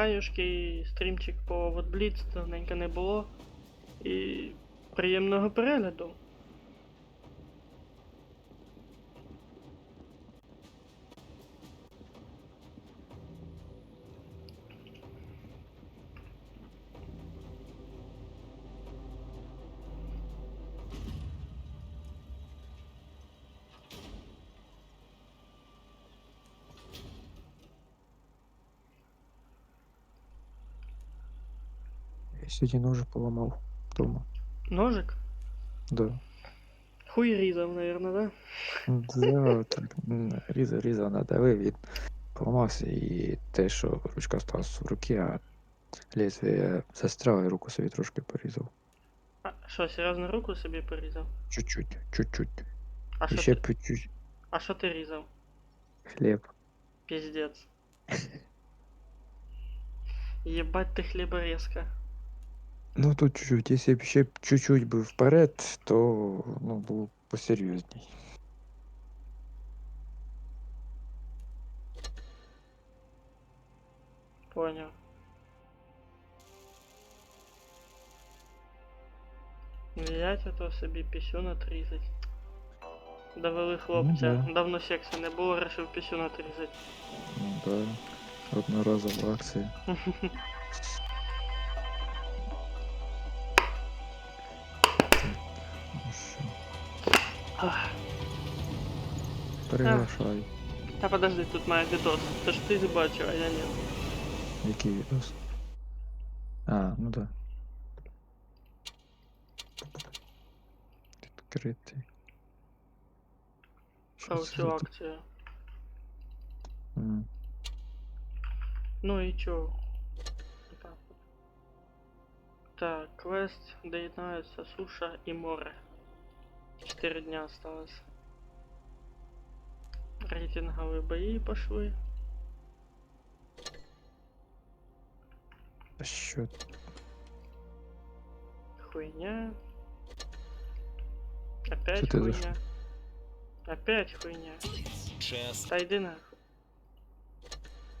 хаюшки, стрімчик по Вотбліц, давненько не було. І приємного перегляду. Я сьогодні ножик поламав дома. Ножик? Да. Хуй різав, наверное, да? Да, так, різав, надавив, він поламався, і те, що ручка осталась в руці, а лезвие застряло, і руку собі трошки порізав. А що, серйозно руку собі порізав? Чуть-чуть. А І що ще ти, по чуть а що ти різав? хліб. Піздец. Єбать ти хліборезка. Ну тут чуть-чуть, якщо б ще чуть-чуть би вперед, то ну, було б посерйозній. Поняв. Взять ото собі пісюн отрізать. Довели Ну хлопця. да, Давно сексу не було, решив пісюн отрізать. ну да. Одноразова акція. Так, ну що, Ах. приглашай. Та подожди, тут має відос. Це ж ти бачив, а я ні. Який відос? А, ну да. Відкритий. Про Щас цю я акцію. М. Ну і чо? Так, от. Так, квест, доєднаються суша і море. 4 дня осталось. Рейтинговые бои пошли. А що? Хуйня. Що Опять ти зайшов? хуйня. Опять хуйня. Час. Та йди нахуй.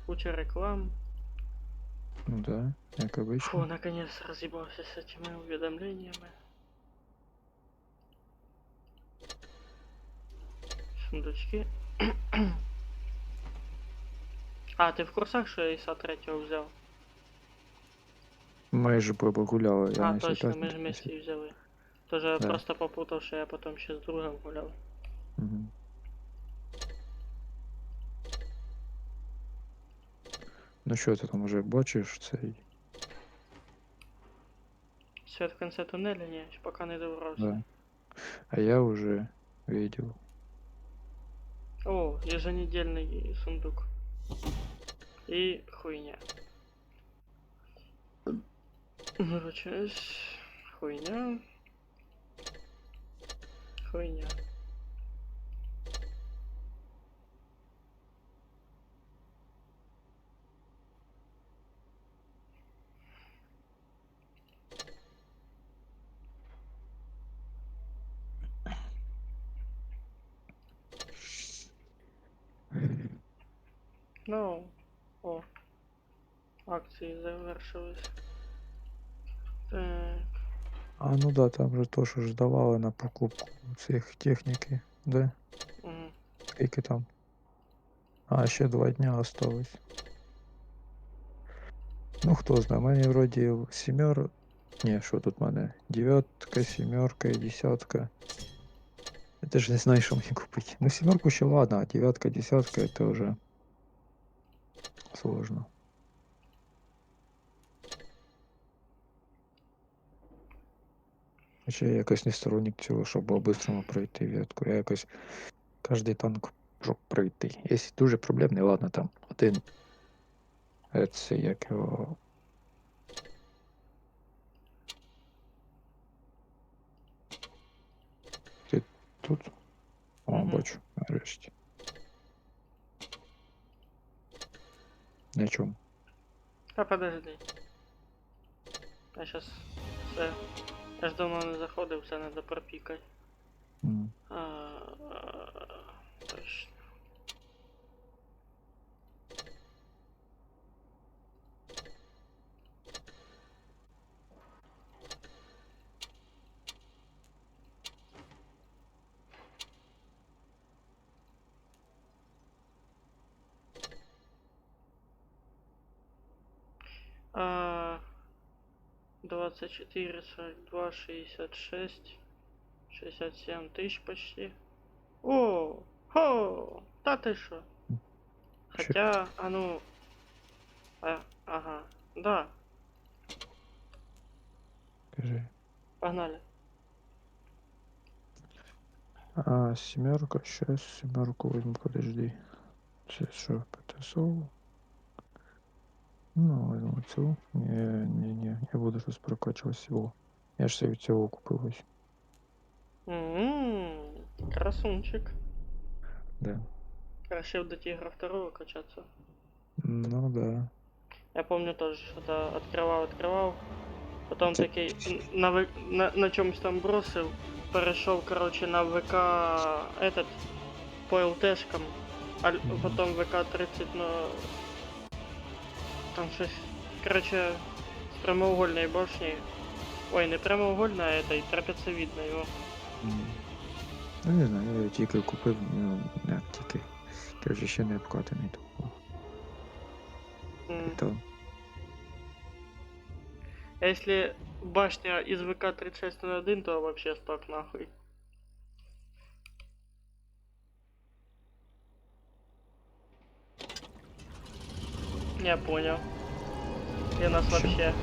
Куча реклам. Ну да, як Фу, обычно. наконец разъебался с этими уведомлениями. Сундучки. А, ти в курсах, що я Іса 3 взяв? Майже погуляли, я А, на цій точно, ми ж п'ятниці. вместе взяли. Тоже я Да. просто попутав, що я потом ще з другом гуляв. Угу. Ну що ти там уже бачиш цей? Свет в конце туннеля? Ні, поки не добрався. Да. А я уже видел. О, еженедельный сундук. И хуйня. Выручаюсь. Хуйня. Хуйня. Ну, о. Акції завершились. Так. А ну да, там же то, що ж давали на покупку цих техніки, да? Угу. Скільки там? А, ще 2 дня осталось. Ну хто знає, в мене вроді сімер. Ні, що тут в мене? 9, 7 і 10. Я теж не знаю, що мені купити. Ну, 7 ще ладно, а 9, 10 это уже сложно. Хоча я якось не сторонник цього, щоб по-бистрому пройти ветку. Я якось кожний танк щоб пройти. Якщо дуже проблемний, ладно, там один. Це як його. Ти тут? О, Угу. бачу, нарешті. На чому? Та подожди. Я щас все. Я ж давно не заходив, все надо пропікати. М. Точно. 24, 42, 66, 67 тысяч почти. О, хо, та ты шо? Що Хотя, а ну, ага, да, кажи? погнали. А, семерка, сейчас семерку возьму, подожди. Це що, ПТСО? Ну, возьму цю. Не, я буду щось прокачувати всього. Я ж собі цього купив ось. Красунчик. Да. Решил до Тигра второго качаться. Ну да. Я помню тоже, что-то открывал. Потом Це такий на чомусь там бросил. Перешел, короче, на ВК этот по ЛТшкам. А потом ВК 30, но там щось. Короче, с прямоугольной башней. Ой, не прямоугольная, а этой трапециевидной. О. Ну не знаю, я тільки купив, ну, не тільки. Короче, ще не обкатаний того. М. То А если башня из ВК 3601, то вообще сток нахуй. Я понял. И нас Що? вообще.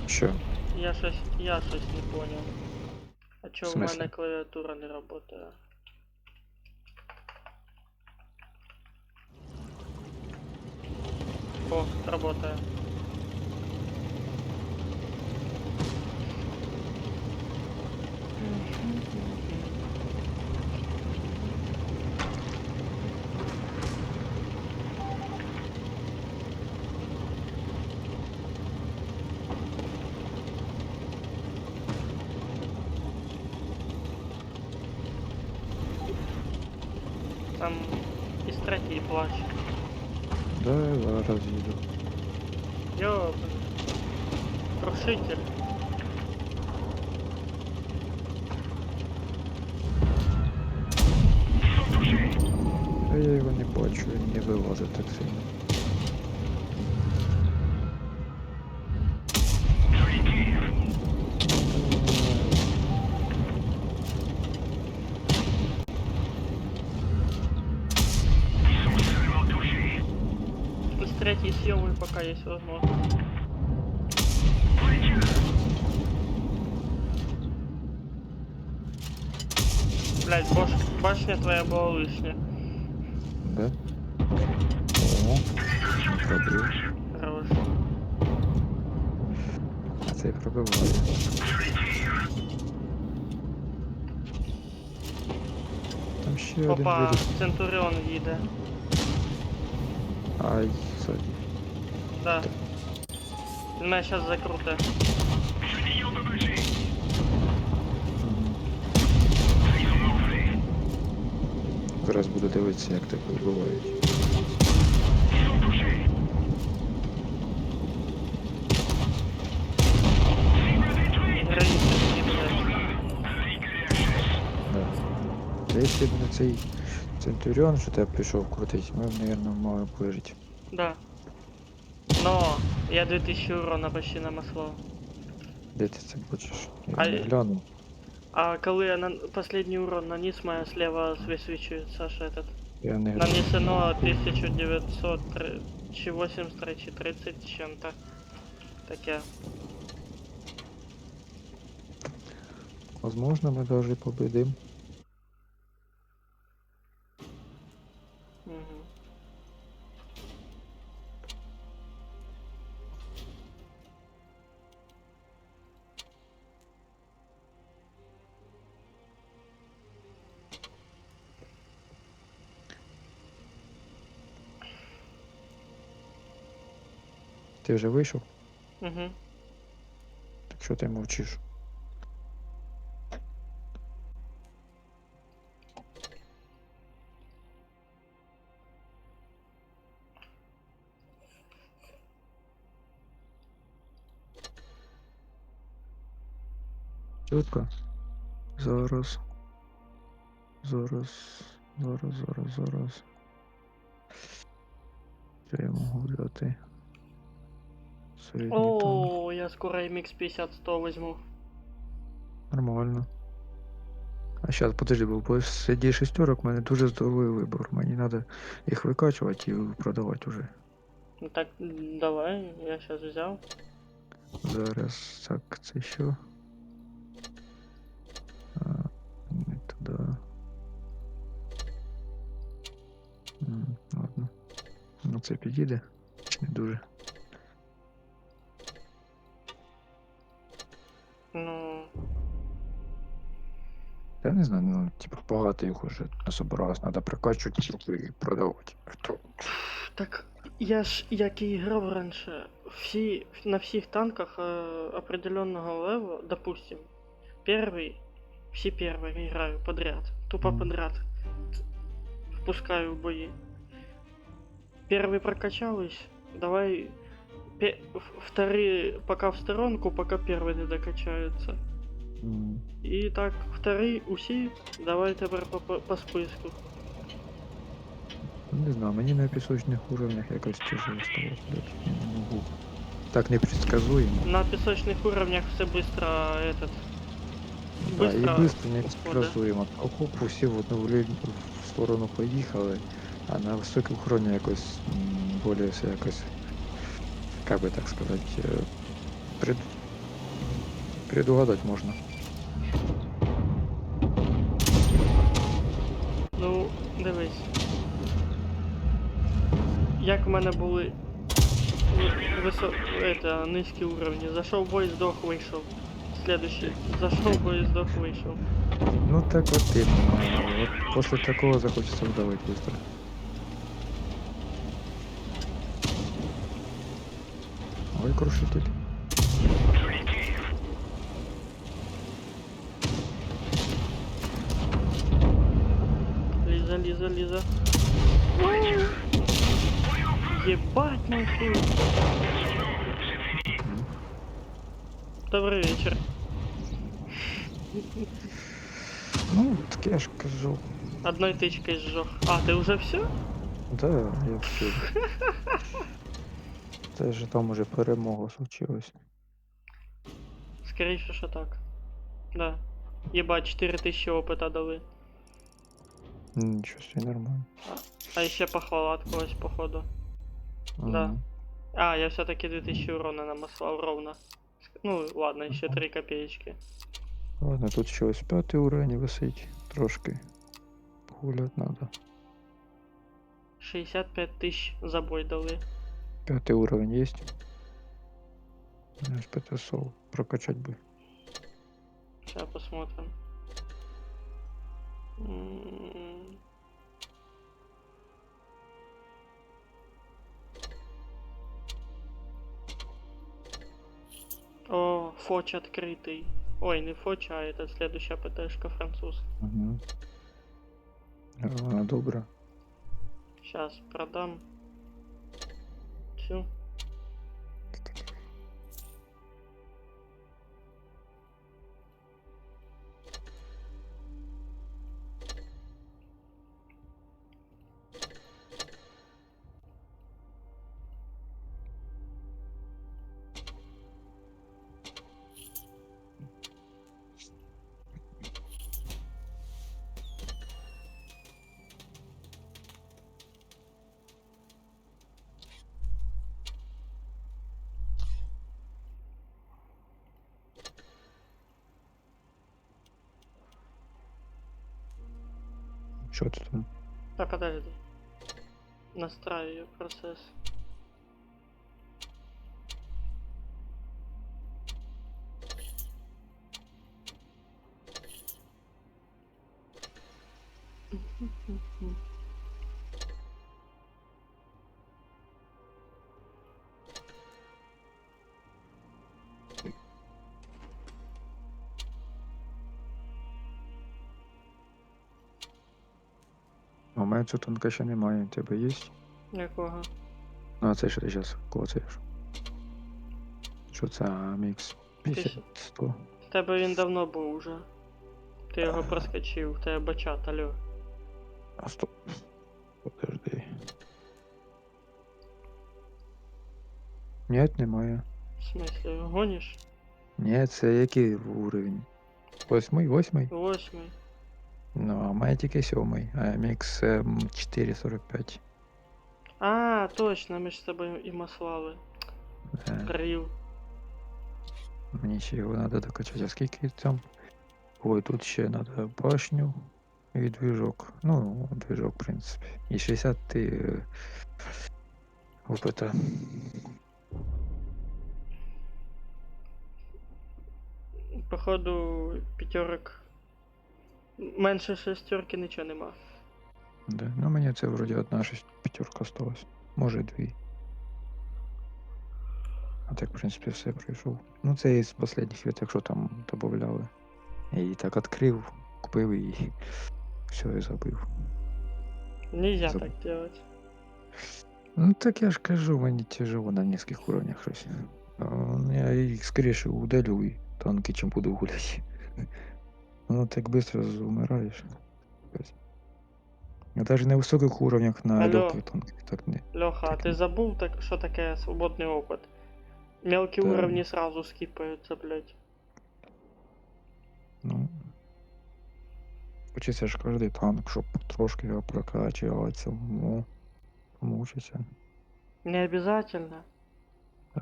Що? Я щось не понял. А В чё в мене смысле? клавіатура не работає? О, работає. Там із третій плач. Да, зараз їду. Ёбаный. Крушитель. А я його не бачу, він не вилазить так сильно. С третьей съемы пока есть возможность. Блять, башня твоя была лишняя. Да? О, пробив. Хорош. А цей пробиває. Там ще один Опа, виліз. Центурион їде. Ай, сзади. Да. Він мене сейчас закруте. Зараз буду дивитися, як так вибивають. Границі, блядь. Да. Та якщо б не цей Центуріон, що тебе прийшов крутить, ми б, мабуть, мали вижити. Да. Но я 2000 урона почти намаслав. Де ти це бачиш? Я А, не гляну. а коли я последний урон наніс, моя слева висвічується аж этот. Я не гляну. Нанесено 1900 чи 83 чи 30 з чим-то. Таке. Возможно, мы даже победим. Угу. Ти вже вийшов? Угу. Так що ти мовчиш? Чутко? Зараз. Зараз. Що я можу взяти? Середній танк. О, я скоро MX-50-100 возьму. Нормально. А сейчас, подожди, бо среди шестерок в мене дуже здоровий вибор. Мені треба їх викачувати і продавати уже. Ну так, давай, я сейчас взял. Зараз так, це що? А, не туди. Ладно. Ну це підійде. Чи не дуже? Ну, Я не знаю, ну, типа багато їх уже насобиралось, треба прокачувати і продавати. Хто? так я ж, як і грав раніше, на всіх танках определенного левела, допустим, все первые играю подряд, тупо Мгм. подряд, впускаю в бои. Первый прокачались, давай вторые пока в сторонку, пока первый не докачаются. М, І так, вторий усі, давай тепер по списку. Не знаю, мені на пісочних уровнях якось тяжело стало сюди. Я не можу. Так непредсказуемо. На пісочних уровнях все быстро этот. Да, і Быстро швидко входить. непредсказуемо. Оп, усі в одну в сторону поїхали, а на високих уровнях якось более все якось, как би так сказати, предугадать можна. Ну, дивись. Як в мене були низькі уровні. Зайшов в бой, здох, вийшов. Следующий. Зайшов в бой, здох, вийшов. Ну так вот именно. Вот после такого захочется вдавать быстро. Ой, крушитель. Ліза, Ліза, Ліза. Єбать нахуй. Добрий вечір. Ну, так я ж кажу. Одной тычкой сжег. А, ты уже все? Да, я все. Це ж там уже перемога случилась. Скорее всего, что так. Да. Ебать, 4000 опыта дали. Ничего себе, нормально. А еще похвала от когось, походу. Да. Мгм. А, я все-таки 2000 урона намаслал ровно. Ну, ладно, еще 3 копеечки. Ладно, тут ще ось 5-й уровень висить. Трошки погулять надо. 65 тысяч за бой дали. 5-й уровень есть. Ось 500 прокачать бы. Сейчас посмотрим. М. О, Фоч открытый. Ой, не Фоч, а это следующая ПТшка француз. Угу. Вона добра. Сейчас продам. Всю. Що ти там? Да подожди. Настраиваю процесс. А у мене цього танка ще немає, у тебе є? Якого? Ну, а це що ти зараз клацаєш? Що це мікс Ти 50-100? В тебе він давно був уже. Ти його проскочив, в тебе бачат, алло. А стоп. Подожди. Ні, немає. В смысле, гониш? Ні, це який уровень? 8-й, 8-й? 8. Ну, а в мене тільки 7-й, а MX 445. А, точно, ми ж з тобою і маслали. Е, Крив. Мені ще його треба докачати. А скільки там? Ой, тут ще треба башню і движок. Ну, движок, в принципі. І 60 опыта. Походу, п'ятерок. Менше шестерки нічого нема. Да. Ну, мені це вроді одна п'ятерка осталась. Може, дві. А так, в принципі, все пройшов. Ну, це із останніх віток, що там додавали. І так відкрив, купив і все, і забив. Нельзя Заб- так делать. Ну, так я ж кажу, мені тяжело на низьких уровнях щось. Я їх скоріше удалю і танки, чим буду гуляти. Ну, так быстро умираєш. Даже на высоких уровнях на Алло, легких танках так не. Леха, а Так ты не. забыл, так, что такое свободный опыт? Мелкие Да, уровни сразу скипаются, блядь. ну, хочеться ж кожний танк, щоб трошки його прокачувати самому, помучиться. Не обязательно.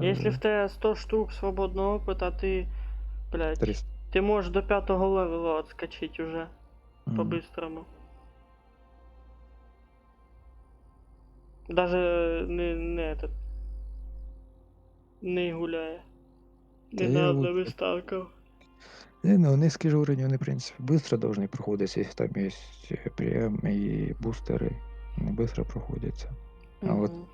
Если в Е, тебе 100 штук свободного опыта, ты, блядь, 300. ты можешь до 5-го левела отскочить уже М. по-быстрому. Даже не этот, не гуляя. Та Не я на лучше. одному ставках. Не, ну, низкие же уровни, они, в принципе, быстро должны проходиться, если там есть прем и бустеры. Они быстро проходятся. А вот Угу.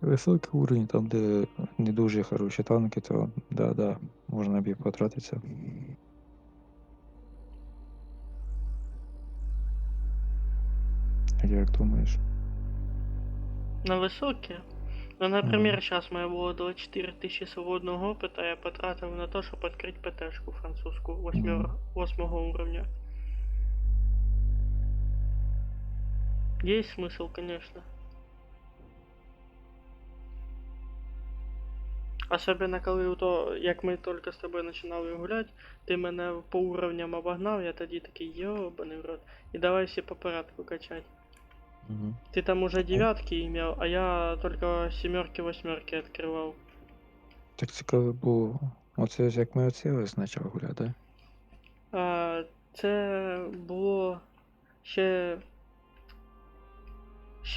высокий уровень, там, де не дуже хороші танки, то да, можна б і потратитися. Як думаєш? На высокие? Ну, например, сейчас у меня было 24 тысячи свободного опыта, я потратил на то, чтобы открыть ПТшку французскую 8 уровня. Есть смысл, конечно. Особенно коли то, як ми тільки з тобою починали гуляти, ти мене по уровням обогнав, я тоді такий йобаний в рот. І давай всі по порядку качать. Угу. Ты там уже девятки имел, а я только семерки, восьмерки открывал. Так цікаво було. Оце ж як ми оце почали гуляти, да? А, це було ще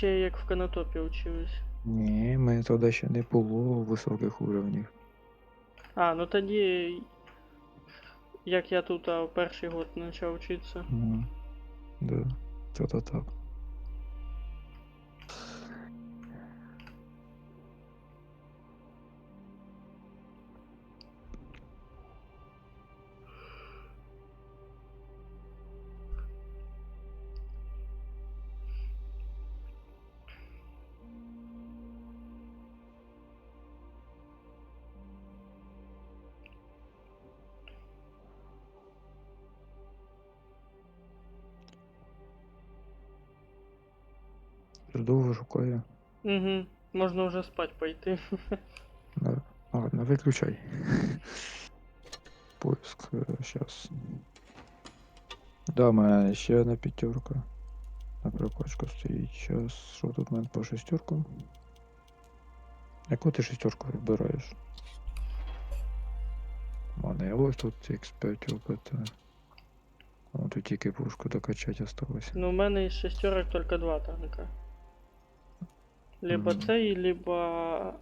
як в канатопі учились. Ні, ми тоді ще не було високих уровнів. А, ну тоді, як я тут в перший год почав вчитися. Ну, да, то так. Довго шукаю. Угу, можна вже спать пойти. Да. Ладно, виключай. Поиск сейчас. Да, у мене ще одна п'ятерка. На прокачку стоїть. Сейчас, що тут у мене по шестеркам? Яку ти шестерку вибираєш? У мене ось тут X5 опыта. О, тут тільки пушку докачать осталось. Ну, у мене із шестерок тільки два танка. Либо Мгм. цей, либо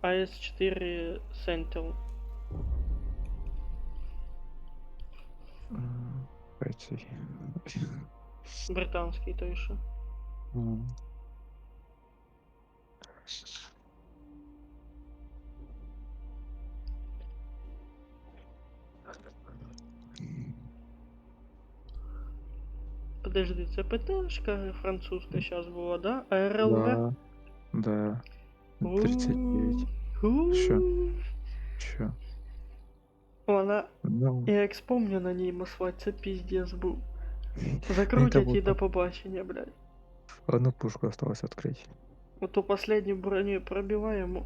АС-4 Sentinel. Хай цей. Британський той що. М. Подожди, це ПТшка французька зараз була, да? АРЛВ? Да, да. 39. Що? Що? Вона, Ну, я як спомню на ній маслать, це піздец був. мені Закрутять там і до побачення, блядь. одну пушку осталось открыть. Оту последню броню пробиваємо.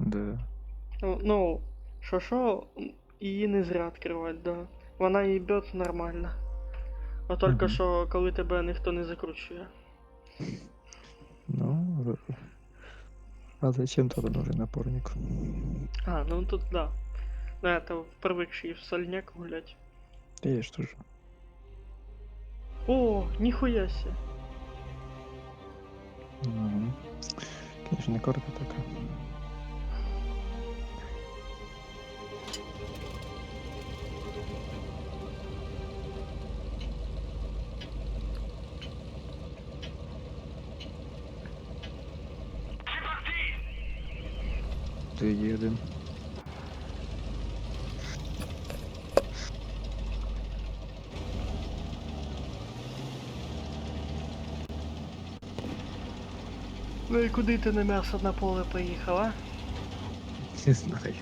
Да. Ну, що, її не зря відкривати, да. Вона їбет нормально. А тільки Мгм. що, коли тебе ніхто не закручує. Ну, а зачем тогда нужен напорник? А, ну тут да. Ну это привыкший в сольняк гулять. Да я что же. О, нихуя себе. Мгм. Конечно, не карта такая. Ты един. Ну і куди ти на м'ясо на поле поїхав, а? Не знаю.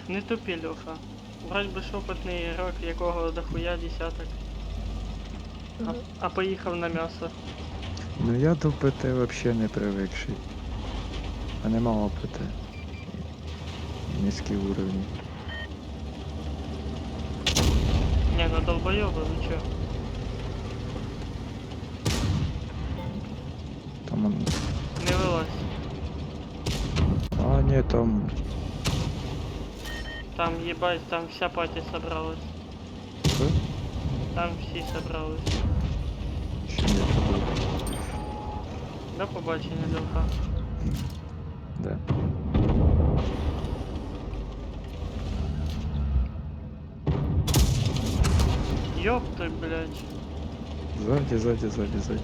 Не тупі, Льоха. Врач би ж опитний ігрок, якого дохуя десяток. А поїхав на м'ясо. Ну я до ПТ вообще не привыкший. А нема опыта. Низкий уровень. Не, ну долбойоба, ну чо? Там он... Не вилазь. А, нет, там... Там ебать, там вся пати собралась. Что? Там всі собрались. Еще нет такого. До побачення, Льоха. Да. Ёб ты, блядь. Сзади, сзади, сзади, сзади.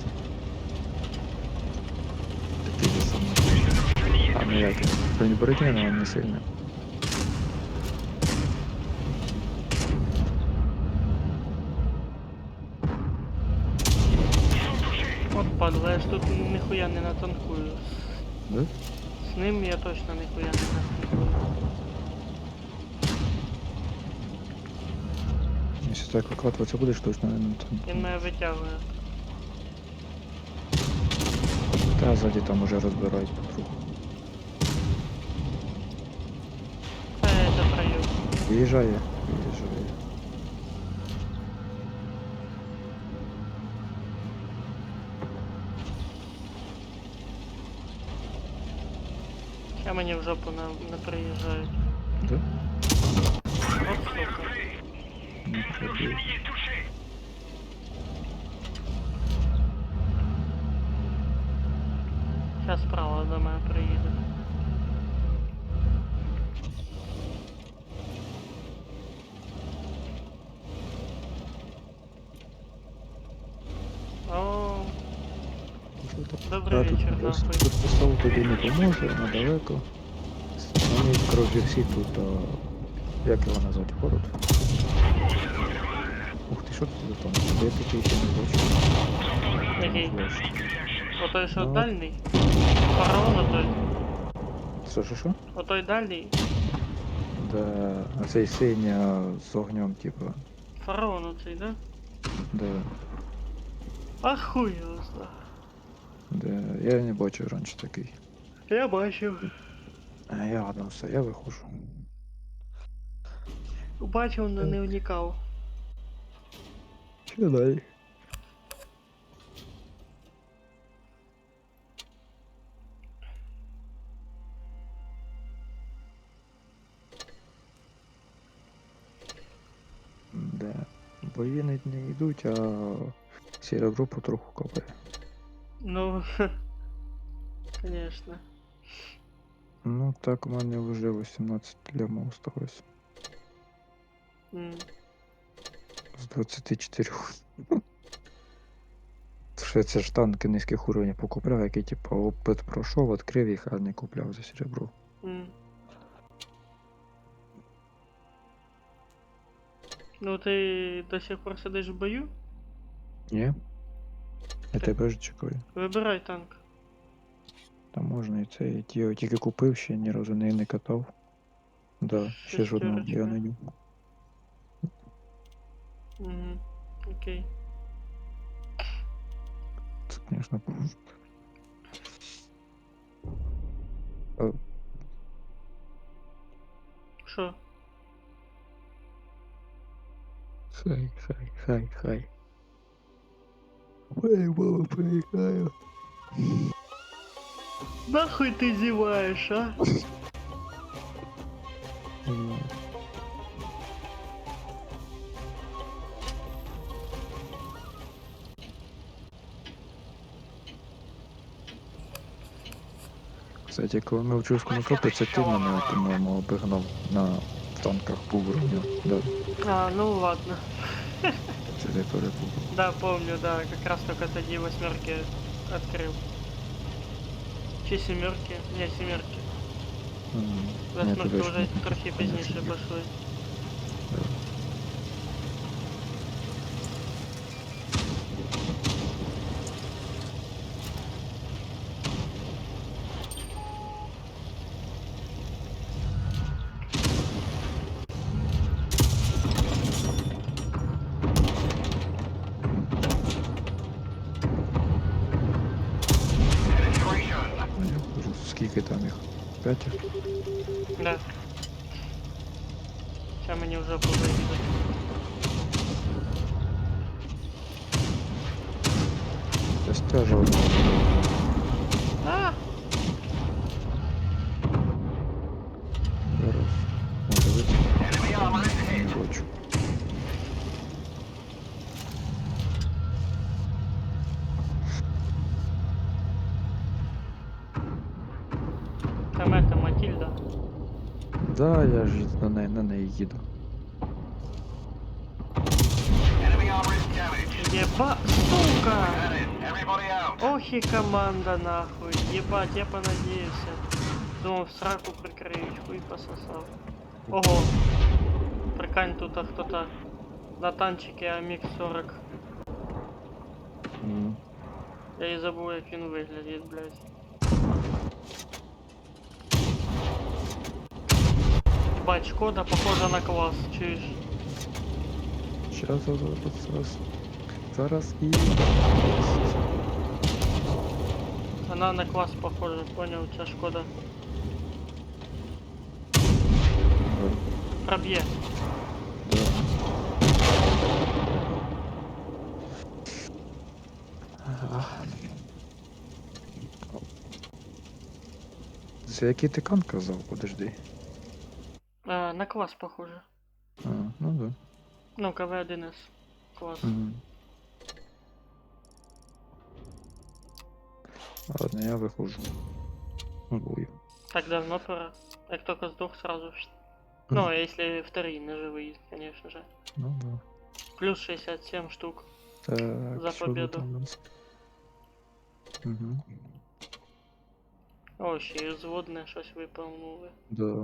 Такие же самые. А, ну я бронебородина, но он не сильно. От падла, я ж тут ніхуя не натанкую. Да? З ним я точно ніхуя не натанкую. Если так выкладываться будешь, точно, наверное, там... Він мене витягує. Да, сзади там уже разбирать подругу. А я это прою. Выезжай, выезжай. Ща мені в жопу не приїжджають. Да? От сука. Ну, пробил. Щас справа до мене приїде. О, добрий А, тут, вечір, нахуй. тут постав тобі не поможе, вона далеко. Вони, коротше, всі тут, як його назвати, город. Ух ти, що тут там? Я такий ще не бачу. Який? Флеш. Отой, що Ну, дальній? Фараон отой. що? Отой дальній? Да, а цей синя з огнем, типа. Фараон оцей, да? Да, А хуй його знає. да. Я не бачив раніше такий. Я бачив. А я ладно, все, я виходжу. Бачив, но не вникав. Що далі? Да. Бої не йдуть, а сіра група трохи копає. Ну, конечно. Ну так, у мене вже 18 лямов осталось. М. З 24. Що це ж танки низьких уровнів покупляв, який типу опит пройшов, відкрив їх, а не купляв за серебро. М. Ну ти до сих пор сидиш в бою? Ні? Я Ти тебе ж чекаю. вибирай танк. Там можна і це, я його тільки купив, ще ні разу не катав. Да, ще жодного бою Шестерочка. на ньому. Угу. Окей. Це, звісно. Хай. Ой, мама, проиграю. Нахуй ты зеваешь, а? Кстати, коли ми в Чувському копі, це ти мене, по-моєму, обігнав на танках Бугруню. Да, А, ну ладно. це ти перепутав. Да, помню, да, как раз только тоді восьмерки открыл. Чи семерки? Не, семерки. Я Восьмерки тебе вже ж трохи пізніше пішли. Скільки там їх? 5? Да. Сейчас мені вже повиїдуть. Це стяжав. А! Зараз. Може вийти? Не хочу. Там это Матильда. Да, я ж на неї їду. Еба, сука! Ох и команда нахуй. Ебать, я понадеялся. Думал, в сраку прикроють, хуй пососал. Ого! Прикань, тут кто-то на танчике АМИГ-40. Я и забыл, як він виглядить, блядь. Ебать, Шкода похожа на класс, чуєш? Зараз і... Она на класс похожа, понял, у тебя Шкода. Пробье. Це який ти кан казав? Подожди. На класс похоже. Ну да. Ну, КВ-1С. Класс. Ладно, я виходжу. Бою. Так давно пора. Как только сдох, сразу. Ну, если вторые ножевые, конечно же. Ну да. Плюс 67 штук. Так, За що победу. там у нас? Угу. О, ще і зводне щось виповнили. Да,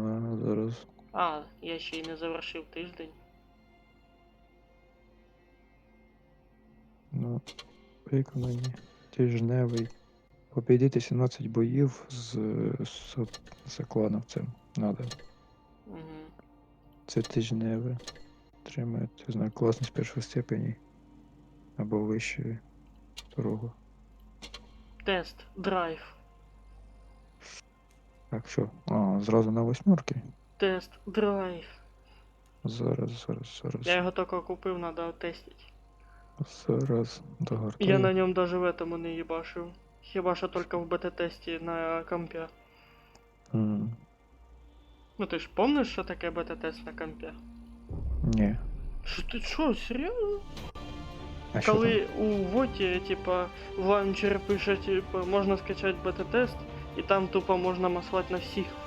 зараз. А, я ще й не завершив тиждень. Ну, виконані. Тижневий. Побідити 17 боїв з клановцем. Надо. Угу. Це тижневе. Отримає, не знаю, класність першої степені. Або вищої. Второго. Тест, драйв. Так, що? А, зразу на восьмерки? Тест, драйв. Зараз. Я його тільки купив, надо тестити. Зараз догортаю. Я на ньому даже в этому не їбашив. Хіба що тільки в бета-тесті на компі. Ну ти ж помниш, що таке бета-тест на компі? Ні. Що, серйозно? А що Коли у Воті, типа, в лаунчері пише, типа, можна скачати бета-тест, і там тупо можна маслать на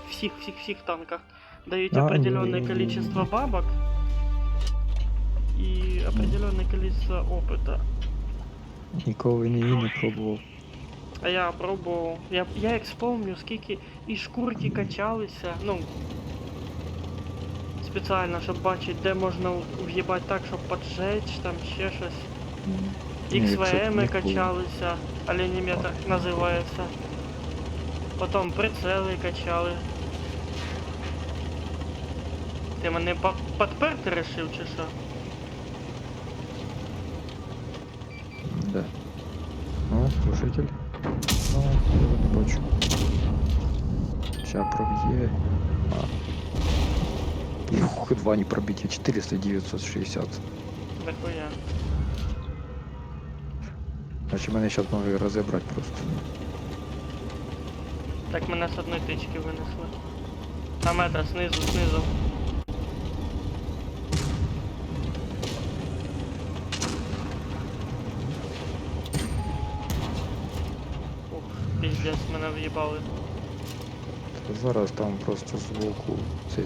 всіх танках. Дають определенное количество бабок и определенное количество опыта. Ніколи не пробував. А я пробував. Я як вспомню, скільки і шкурки качалися, ну, спеціально, щоб бачити, де можна в'їбати так, щоб поджечь, там ще щось. XVM качалися, оленіметр називається. Потім прицели качали. Ти мене підперти решив, чи що? Да. Ну, слушатель. Ну, я його не бачу. Ща проб'є. Ух, два не пробиття, 400, 960. Дохуя. Значить мене зараз може розібрати просто. Так мене з одної тички винесли. Там это, снизу. Ух, пиздец, мене в'їбали. Та зараз там просто звуку цей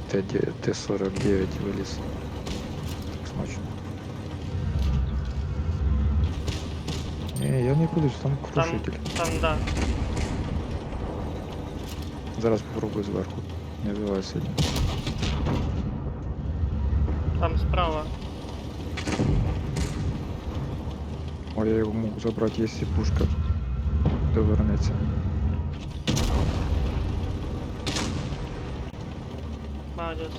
Т-49 виліз. Так смачно. Ні, я не буду, там крушитель. Там, да. Зараз попробую зверху. Не вбивай сильно. Там справа. О, я його можу забрати, якщо пушка довернеться. Молодец.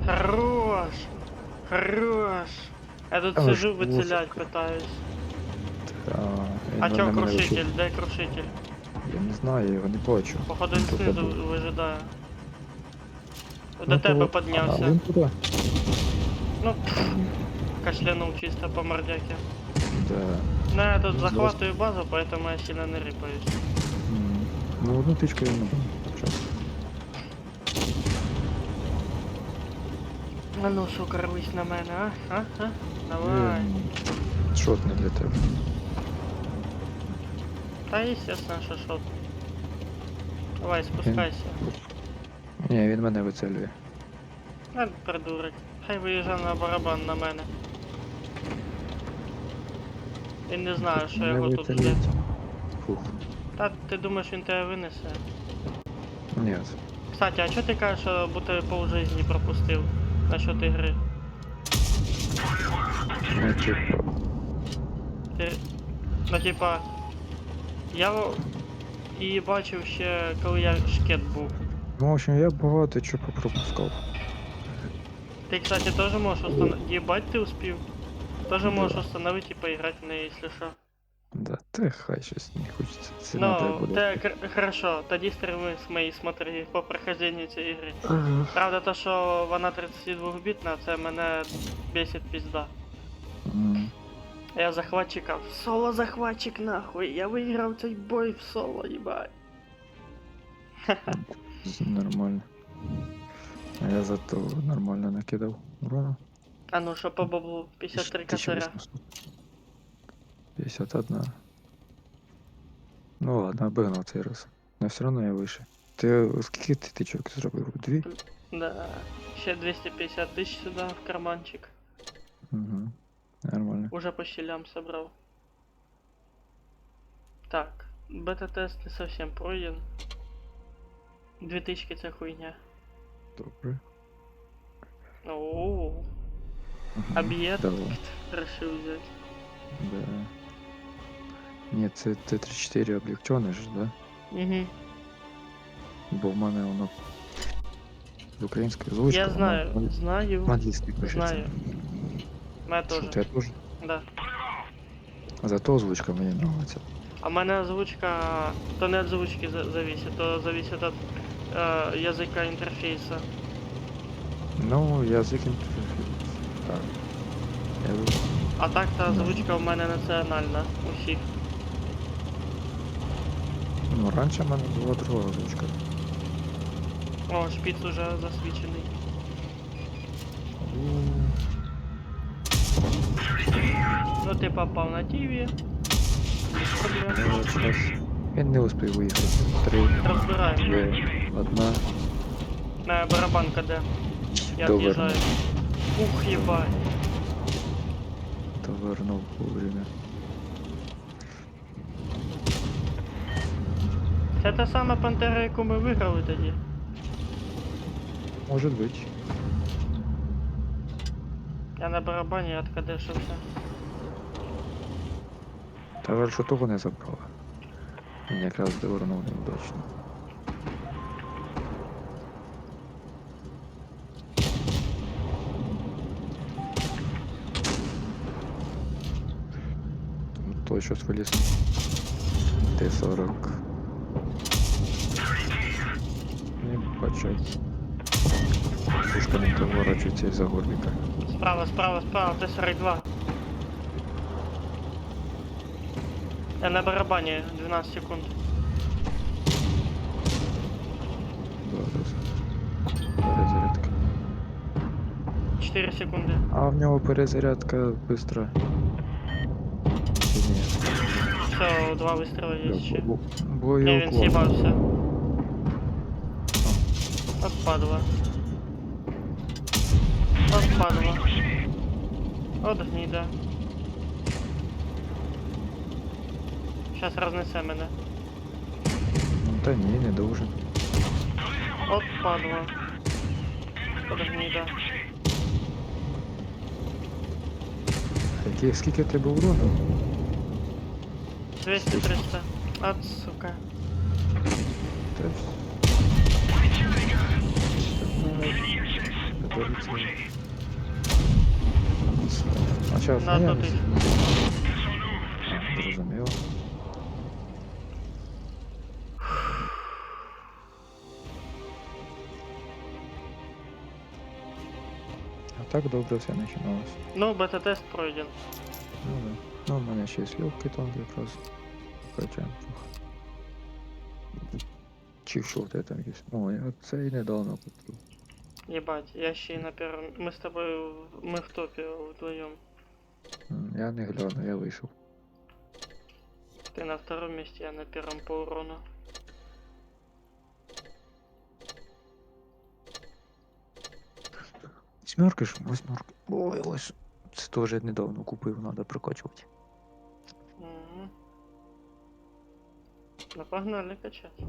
Хорош! Хорош! Я тут А, сижу, ж выцелять лошадка. пытаюсь. Та, А він чё на мене крушитель? летить. Дай крушитель. Я не знаю, я його не бачу. Походу Він він тут снизу був. вижидає. До Ну, тебе то- А, піднявся. він туди? Ну, кашлянул чисто по мордяке. Да. Ну, я тут Ну, захватываю базу, поэтому я сильно не рыпаюсь. Ну, одну тичку я не буду. А ну, сука, рвись на мене, а? Давай. Шот не для тебе. Та естественно, що шот. Давай, спускайся. Ні, він мене вицелює. А, придурок. Хай виїжджає на барабан на мене. Він не знає, що Не його тут вицелює. жде. Фух. Та ти думаєш, він тебе винесе? Ні. Кстати, а чого ти кажеш, що будто полжизні пропустив насчет ігри? Ну, типа. Ти... Ну типа... Я і бачив ще, коли я шкет був. Ну, в общем, я багато чого попропускав. Ты, кстати, тоже можешь установить... Ебать, ты успел. Тоже Да. можешь установить и поиграть в ней, если что. Да, та хай щось не хочеться. Це надо Ну, буде. хорошо, тоді стріми з моєї смотри по прохождению цієї ігри. Ага. Правда, то, що вона 32-бітна, це мене бесить пізда. Я захватчика. В соло захватчик нахуй. Я виграв цей бой в соло, ебать. Нормально. А я зато нормально накидав урона. А ну що по баблу? 53 косаря. 1800. 51. Ну ладно, обогнав цей раз. Но все равно я выше. Ти скільки ти тичок зробив? 2? Да. Ще 250 тысяч сюда в карманчик. Угу. Нормально. Уже по щелям собрал. Так, бета-тест не совсем пройден. 2000 це хуйня. Добре. Ооо, Мгм. об'єкт Давай. решив взяти. Да. Ні, це Т-34 облегчений ж, да? Угу. Бо в мене воно з української озвучки. Я знаю, знаю, На англійській пишеться. знаю. Мене Що, теж. ти теж? Да. Зато озвучка мені подобається. А в мене озвучка, то не від озвучки зависит, то зависит від язика інтерфейсу. Ну, язик так. Я... А так та озвучка в мене національна, усіх. Ну, раніше в мене була друга озвучка. О, шпіц уже засвічений. Ну ти попав на тіві. Без проблем. Зараз. Він не успів виїхати. 3, Розбираємо. 2, 1. Барабанка де? Я Добре. отъезжаю. Ух, ебать. То вернув вовремя. Це та сама пантера, яку ми виграли тоді. Может быть. Я на барабані откадешився. Та жаль, що того не забрала. Він якраз довернув неудачно. Той щось виліз. Т-40. Не бачай. Пушка не поворачується із-за горбика. Справа, справа, справа, Т-42. Я на барабані 12 секунд. Зараз. Перезарядка. 4 секунди. А в нього перезарядка быстро. Чи ні? Все, 2 вистріли є Да, ще. бо Не, його він клон. з'їбався. От падла. От падла. От гніда. Щас рознесе мене. Ну, та ні, не должен. От падла. От гніда. Скільки в тебе урону? 200-300. От сука. Та А сейчас На 100 тисяч. Зрозуміло. А так добре все починалось. Ну, бета-тест пройден. Ну да. Ну, у мене ще є легкий танк якраз. Качаємо трохи. Чи що в тебе там є? О, я це і недавно купив. Ебать, я ще й на первом... Мы с тобой... Мы в топе вдвоем. Я не гляну, я вийшов. Ты на втором месте, я на первом по урону. Сімерки ж, восьмерки. Ой, ось. Це теж недавно купив, треба прокачувати. Угу. Ну погнали качать.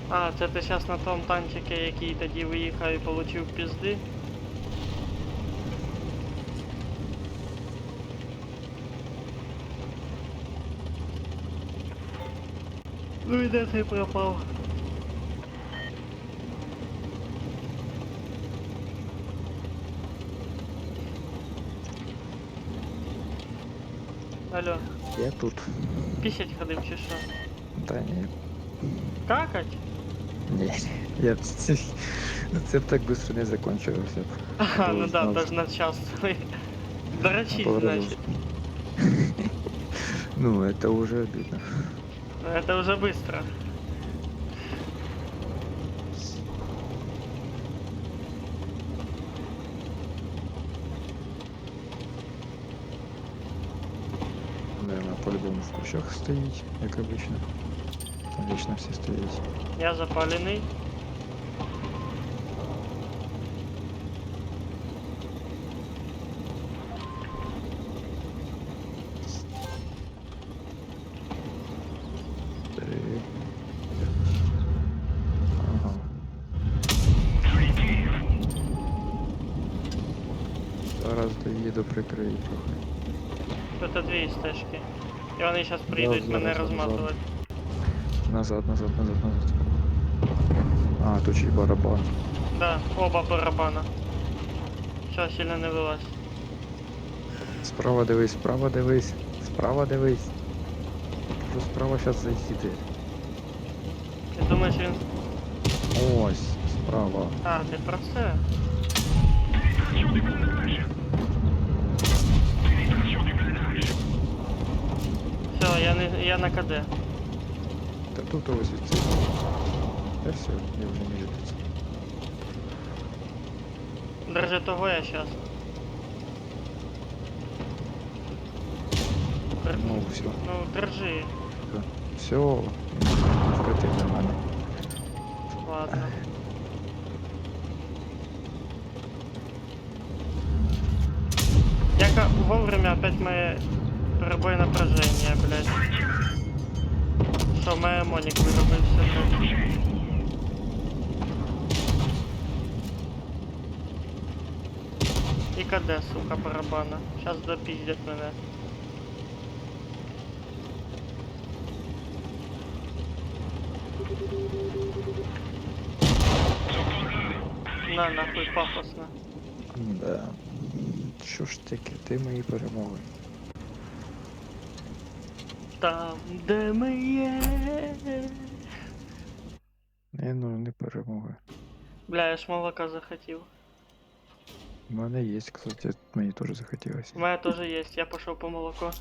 А, це ти зараз на тому танчике, який тоді виїхав і получив пізди? Ну і де ти пропав? Алло, Я тут. пісять ходив чи що? Та ні. Какать? Ні. Я це б так швидко не закінчилося б. Ага, ну да, знав. даже на час. Дрочить, Погрузил. значит. Ну, это уже обидно. Это уже быстро. Наверное, по-любому в кущах стоїть, як обычно. Там вечно всі стоять. Я запаленный. Три. Ага. Зараз доїду, прикрию трохи. Это две стежки. И вони сейчас прийдуть зараз, мене зараз. розматувати. Назад. А, тут ще й барабан. Да, оба барабана. Все, сильно не вилазь. Справа дивись, справа дивись. Справа дивись. Кажу, справа зараз заїде. Ти думаєш він... Ось, справа. А, ти про це? Все, я на КД. Та тут ось від цього. Та все, я вже не жититься. Держи того я сейчас. Ну, все. Ну, держи. Все. перекати до мене. Ладно. Я вовремя опять мои перебой напряжения, блядь. Что, моя Моник вырубился, блядь. И КД, сука, барабана. Сейчас допиздят меня. На, нахуй, пафосно. Да. Що ж таке, ти мої перемоги. Там, де ми є. Не перемоги. Бля, я ж молока захотів. У мене є, кстати, мені теж захотілося. У мене теж є, я пішов по молоко.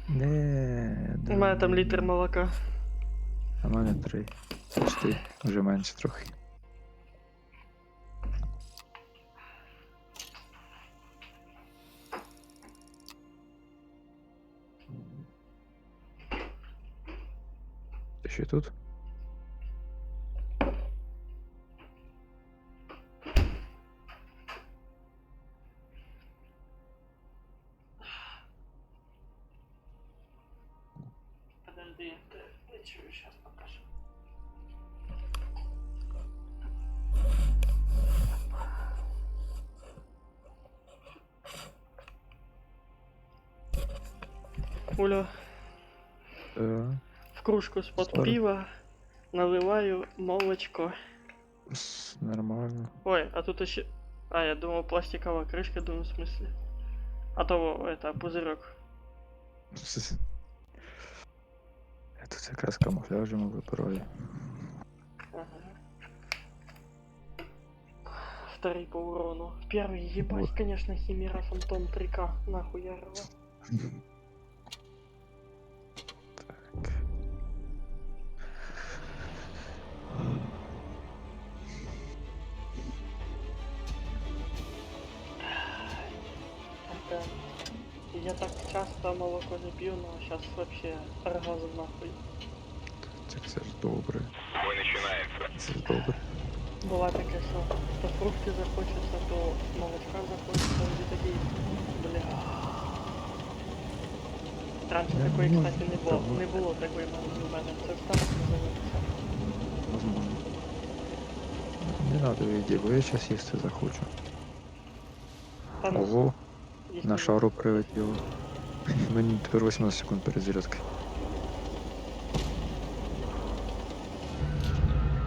Да, У мене там літр молока. А в мене 3. Почти, вже менше трохи. Ти ще тут? Подожди, я чую, сейчас покажу. Уля, Да. в кружку из-под Здорово. пива наливаю молочко. Нормально. Ой, а тут еще... А, я думал пластиковая крышка, думаю, в смысле. А то это пузырек. Я тут якраз камуфляжем вибираю. Ага. Второй по урону. Первый, ебать, Вот. конечно, Химера Фантом 3К. Нахуй я рвал. Так. Это... Я так часто молоко не пью, но сейчас вообще оргазм нахуй. Так це ж добре. Бой начинается. Це ж добре. Была такая, что то фрукты захочется, то молочка захочется, и такие, бля. Раньше Я такої, не кстати, не було. знаю. Не було такої манги в мене. Це старость називається. Возможно. Не надо видеть, бо я сейчас їсти захочу. Та ну, Ого, якщо на ви- шару прилетіло. Мені тепер 18 секунд перезарядки.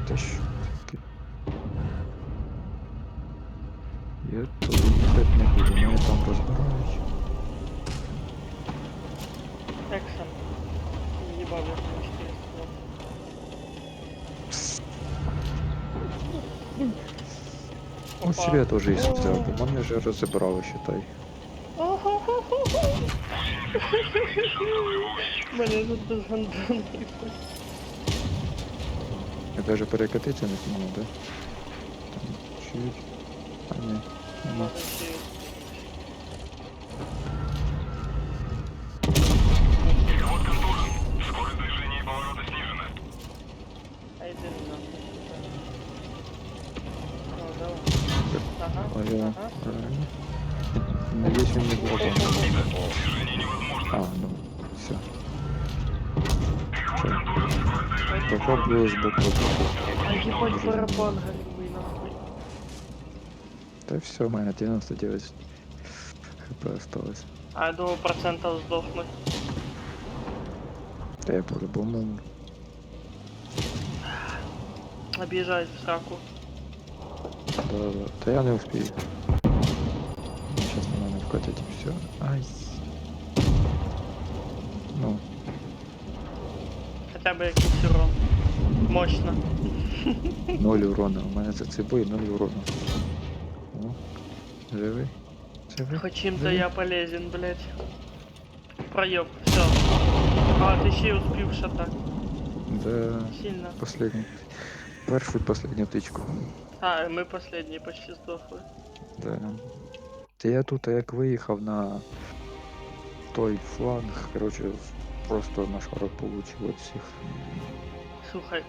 Та що таке? Я тут їхати не буду, мене там розбирають. Екшен. Їбав я на 400. Ось себе я теж їсти взяв, бо мене вже розібрали, считай. Мене тут без гандони. Я даже перекатитися не зможу, да? Там чуть. А ні, нема. Переход контужен. Скорость движения и поворота снижена. А йди нахуй. О, давай. Ага, А я... ага. правильно. Надеюсь, он не будет. Движение невозможно. А, ну, все. Переход контужен. Скорость движения. Попробую сбоку. А ебать барабан голевый нахуй. Да все, у меня 99 хп осталось. А я думал процентов сдохнуть. Да я по-любому... Объезжать в сраку. Да, да я не успею. Сейчас на меня вкатить и все. Ай. Ну, Хотя бы якийсь урон. Мощно. 0 урона. У мене за цибою 0 урона. О, живий? Живий? Хоть чем-то Живий? я полезен, блять. Проеб, все. А, ты ще й успів шатать. Да, Сильно. последний. Першу последню тичку. А, мы последние почти сдохли. Да. Та я тут як виїхав на той фланг, короче, просто на шару получив от всіх. Слухай,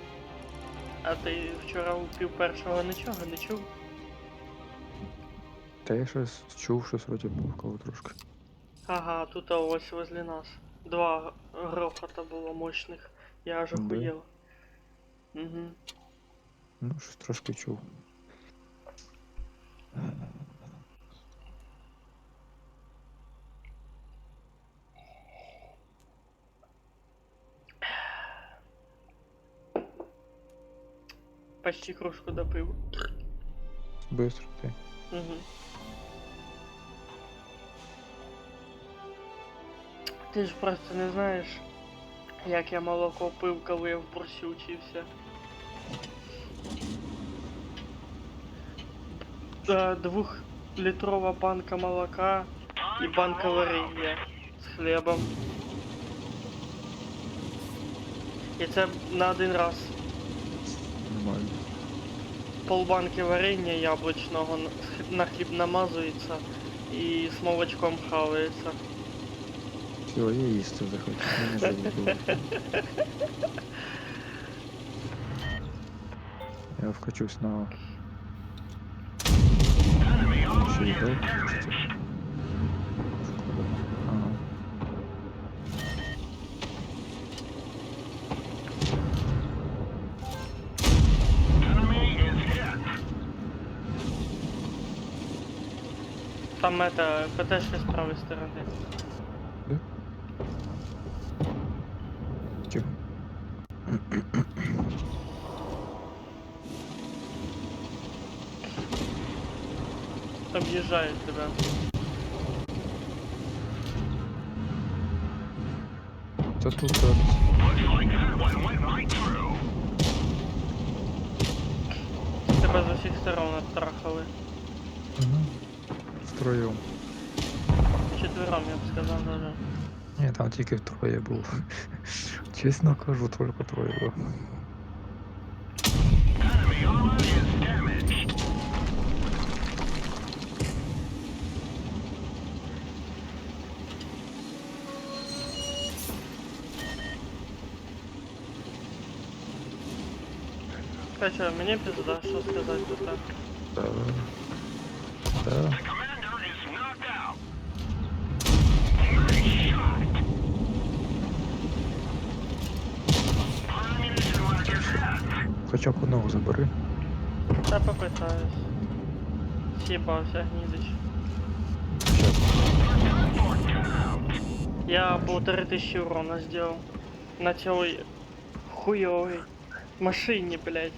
А ти вчора упів першого нічого не чув? Та я щось чув, щось вроді пукало трошки. Ага, тут ось возле нас. Два грохота було мощних. Я аж Да. охуєл. Угу. Ну, щось трошки чув. Почти кружку допив. Быстро ти. Угу. Ти ж просто не знаєш, як я молоко пив, коли я в бурсі учився. Двухлітрова банка молока і банка варенья з хлібом. І це на один раз. Нормально. Полбанки варенья яблучного на хліб намазується і з молочком хавається. Все, я їсти захотів, мені жалко. Я вкачусь на... Ще й дав, кстати. Ага. Enemy is hit. Там это ПТшка з правої сторони. Да? Тихо. Об'їжджають тебе. Та тут от... Looks like that one went right through. Тебе з усіх сторон оттрахали. Угу. Втроєм. Четвером, я б сказав, даже. Ні, там тільки троє було. Чесно кажу, тільки троє було. Enemy armor is damaged. Та що, мені пізда, що сказати тут так? Да. Да. The commander is knocked out. Nice shot. Ammunition rack is set. Хоча б одного забери. Та попитаюсь. С'їбався, гнідич. Щас. Я 1500 урона сделал. На цій хуйовій машині, блядь.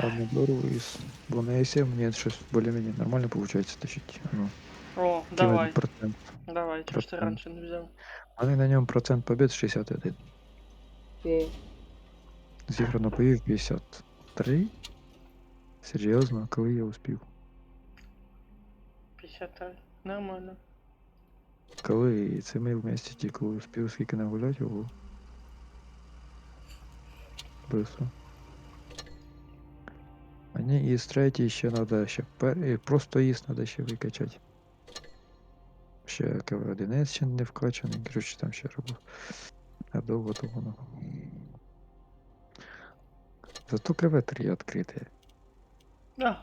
Ладно, беру із... Бо на Е7 мені щось більш-менш нормально виходить тащить. Ну, О, ким давай, 1%. давай, чого ж ти процент. раніше не взяв? А на ньому процент побед 61. Зіграно боїв 53. Серйозно, коли я успів? 53. Нормально. Коли це ми вместе ті, коли успів скільки нагуляти його. Быстро. Мені із третій ще надо ще просто із надо ще викачати. Ще КВ-1 ще не вкачаний, короче, там ще робив. А довго то воно. Зато КВ-3 відкрите. А,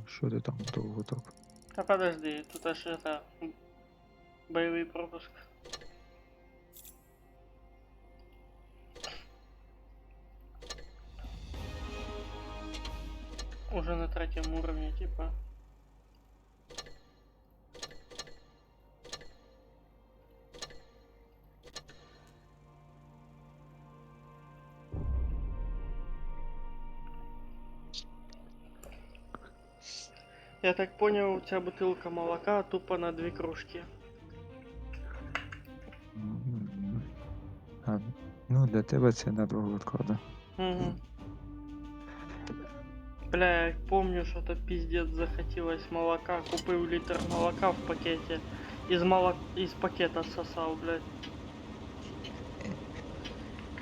Що ти там довго так? та подожди, тут аж это... Бойовий пропуск. Уже на третьем уровне, типа. Я так понял, у тебя бутылка молока тупо на 2 кружки. А, ну для тебе це на другого відкладу. Угу. Бля, я помню, что то пиздец захотелось молока. Купил литр молока в пакете. Из пакета сосал, блядь.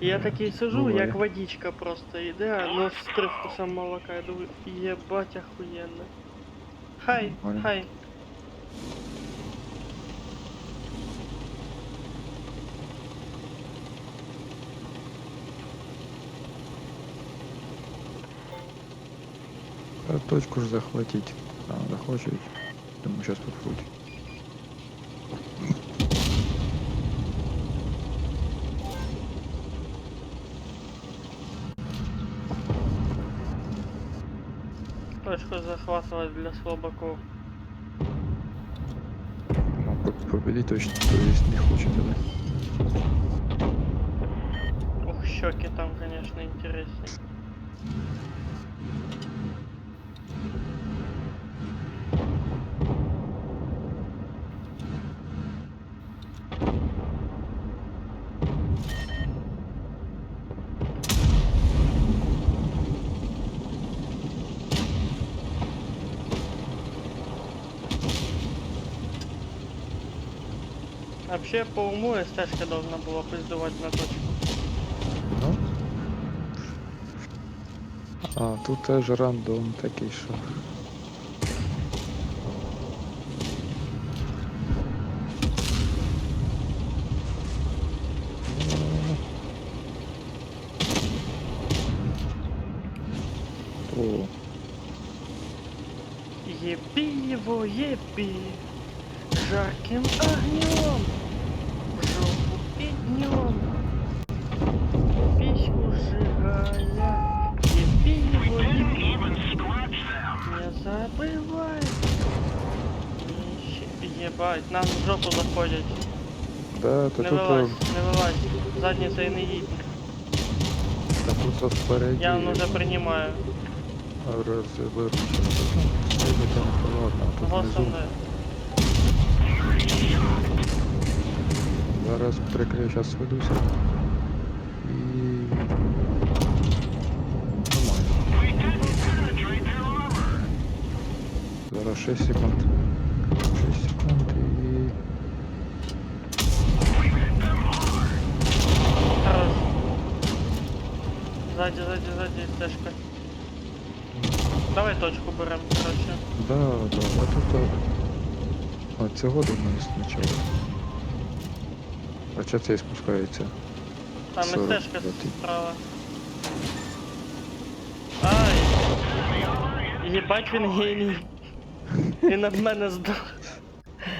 Я такий сижу, Буває. як водичка просто йде, ну з привкусом молока. Я думаю, єбать охуєнно. Хай, Нормально. хай. А точку ж захватить. А, захочет. Думаю, сейчас попробуй. Точку захватывать для слабаков. Ну, победить точно, то есть не хочет, да? Ух, щеки там, конечно, интереснее. Вообще, по уму, СТшка должна была пиздовать на точку. Ну. А, тут теж рандом такий, що. О, Еби его, еби! Жарким огнем! В жопу и днем! Письку сжигая! Еби его, еби! Не забывай! Ебать, нам в жопу заходять. да, то Не тут, вилазь, не вилазь. Задницей не їдь. та тут спереді Я уже принимаю. розвернуться. Спереді там холодно, а тут внизу. Голосом да. Зараз прикрию, зараз сведуся. І... Нормально. Зараз 6 секунд. 6 секунд і... Хорош. Сзади, стежка. Давай точку берем, короче. Да, да, а тут... А цього думаю спочатку. А чого цей спускається? Там и 40 стежка летить. справа. Ай! Єбать він геній. Він об мене здох.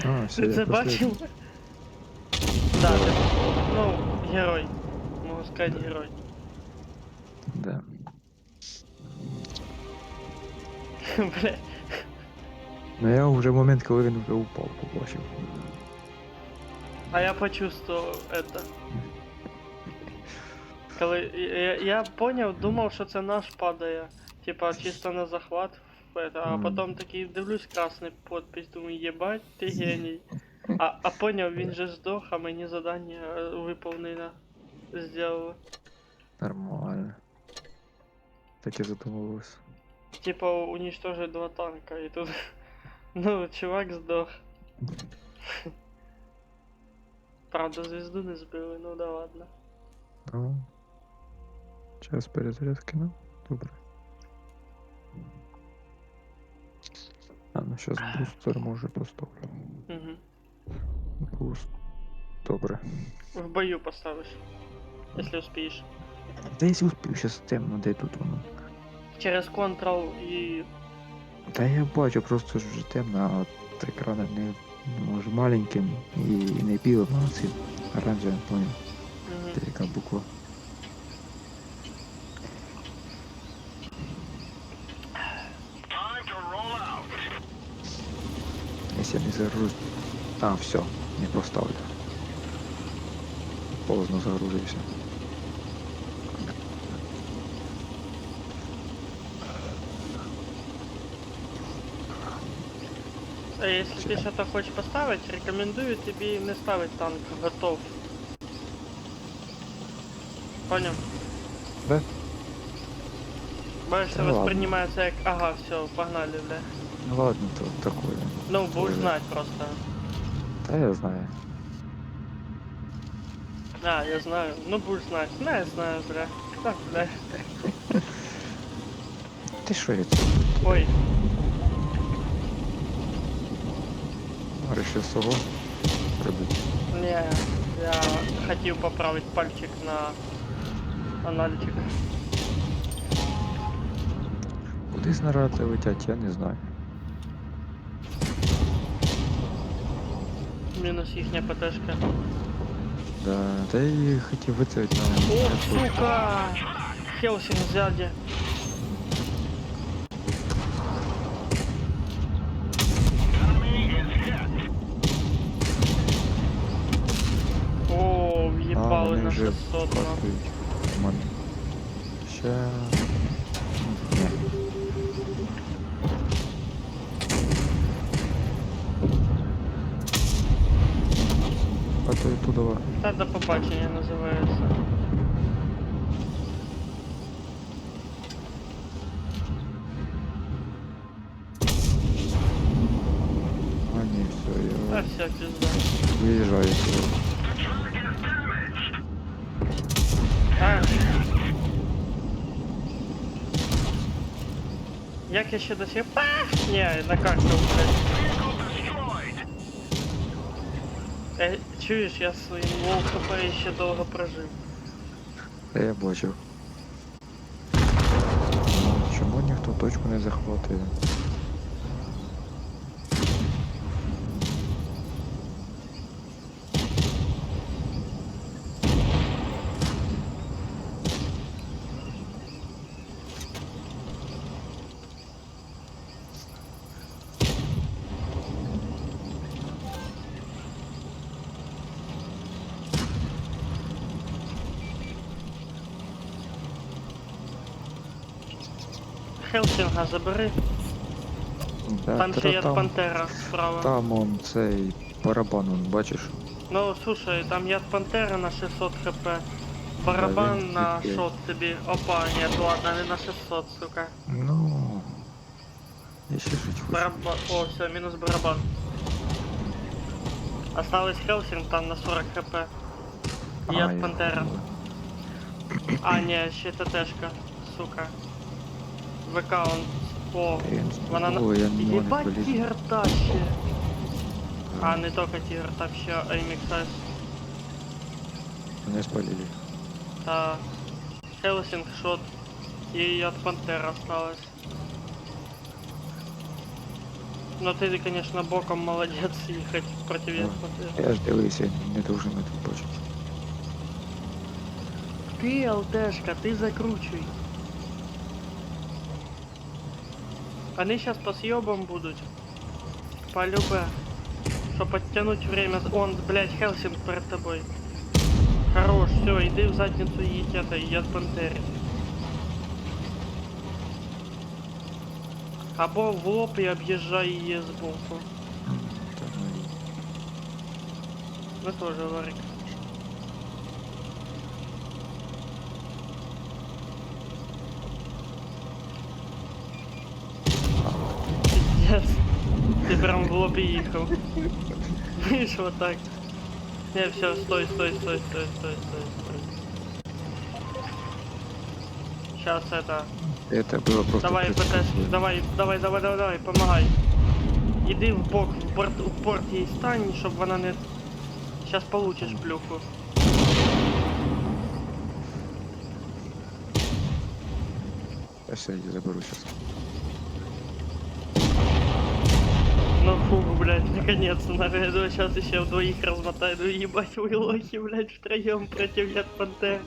А, все, Ти я це последний. бачив? Да, ти, ну, герой. Можу сказати, герой. Да. Бля. Ну я вже в момент, коли він вже упав, побачив. А я почувствовал это. Коли я поняв, думав, що це наш падає. Типа чисто на захват. Это, а потом такий дивлюсь красний подпись, думаю, єбать, ти геній. А поняв, він же здох, а мені задання виповнено зробили. Нормально. Так і задумувався. Типа уничтожить 2 танка, і тут. Ну, чувак здох. Правда, звезду не збили, ну да ладно. Ну. Час перезарядки, ну, добре. А, ну сейчас бустер може поставлю. Угу. Буст. Добре. В бою поставиш, якщо успієш. Десь успів, щас темно, де тут воно. Через Ctrl і. Та я бачу, просто ж вже темно, а от екран не може маленьким і не білим, а цим оранжевим, понял. Угу. Це яка буква. Time to roll out. Если я не загружусь... А, все, не поставлю. Поздно загрузився. А если ты что-то хочешь поставить, рекомендую тебе не ставить танк готов. Понял? Да? Больше Да ладно. воспринимается как, ага, все, погнали, бля. Ну ладно, то такое. Ну, будешь Ой, знать просто. Да я знаю. А, я знаю. Ну, будешь знать. Да, я знаю, бля. Так, бля. Ти що я це? Ой, Решив свого зробити. не, я хотел поправить пальчик на анальчик. Куди снаряди летять, я не знаю. Минус ихняя ПТшка. Да, та я її хотів вицепити, О, але не вийшло. сука! Хелсинг сзади. Enemy is hit. О, А, въебалы вони на вже 600, ну. пахають. Мене. Ща... Ні. А то і тудова. Та до побачення називається. А ні, все, А я все, пизда. виїжджаю сюди. А. Як я ще до сих пор... Не, на карту, блядь. Чуєш, я своїм лоу хп ще довго прожив. Та я бачив. Чому ніхто точку не захватує? Хелсінга забери. Да, Там ще є там, пантера справа. там он цей барабан, он, бачиш? Ну, слушай, там є пантера на 600 хп. Барабан він на такий. шот тобі. Опа, нет, ладно, не на 600, сука. Ну, я ще жить хочу. Барабан. О, все, минус барабан. Осталось Хелсинг там на 40 хп. И А, от я пантера. понял. А, не, ще ТТшка, сука. ВК он. О, Він вона на... Ой, я на нього не Ебать, поліз. тигр тащи. А, не только тигр, там ще AMXS. Не спалили. Та Хелсинг шот. И от пантера осталось. Но ты, конечно, боком молодец ехать против пантера. Я ж дивився, не должен тут бачити. Ты, ЛТшка, ты закручивай. Они сейчас по съебам будут. По любе. Чтоб оттянуть время. Он, блядь, Хелсинг перед тобой. Хорош, все, иди в задницу и едь это, и от пантери. Або в лоб и объезжай ее сбоку. Та ну і Ну тоже варик. Пиздец. Ты прям в лоб и ехал. Видишь, вот так. Не, все, стой, стой, стой, стой, стой, стой, стой. Сейчас это. Это было просто Давай, предсказуемо. ПТ, давай, давай, давай, давай, давай, помогай. Иди в бок, в борт ей стань, щоб вона не... Сейчас получишь плюху. Я все, я заберу сейчас. Ну фух, блядь, наконец-то, наверное, сейчас еще в двоих размотаю, ну ебать вы лохи, блядь, втроем против Яд Пантер.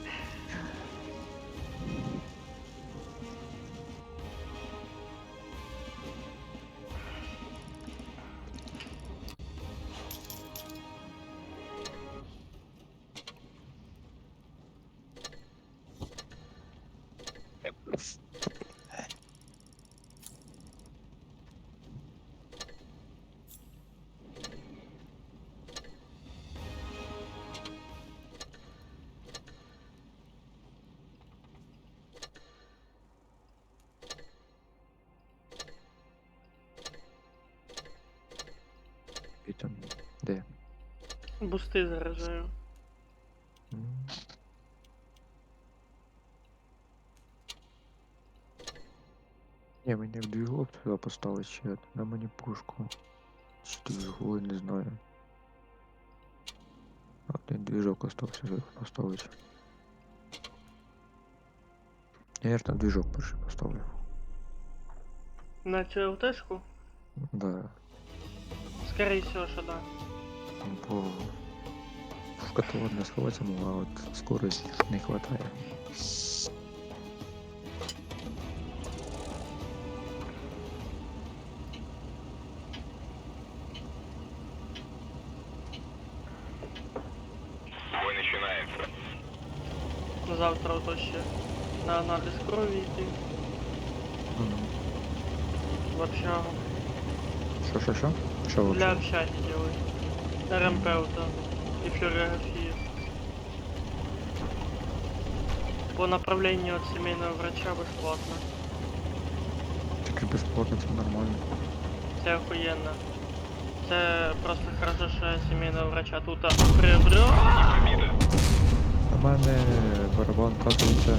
І там, де? Бусты заражаю. М. Ні, мені в двігло туди поставити чи на мені пушку. Чи двігло, не знаю. Один двіжок остався поставити. Я, наверное, двіжок перший поставлю. На цю ЛТшку? Да. Скорее всего, що да. Бо в котла не сховатися могла, а от скорості не хватає. Бой начинается. Завтра ото ще на аналіз крові йти в общагу. Що? Що ви? Для общаги делай. Ремпелта и флюорографию. По направлению от семейного врача бесплатно. Таке безплатно, це нормально. Це охуєнно. Це просто хорошо, що я сімейного врача тут приобрел. Победа. У мене барабан катується.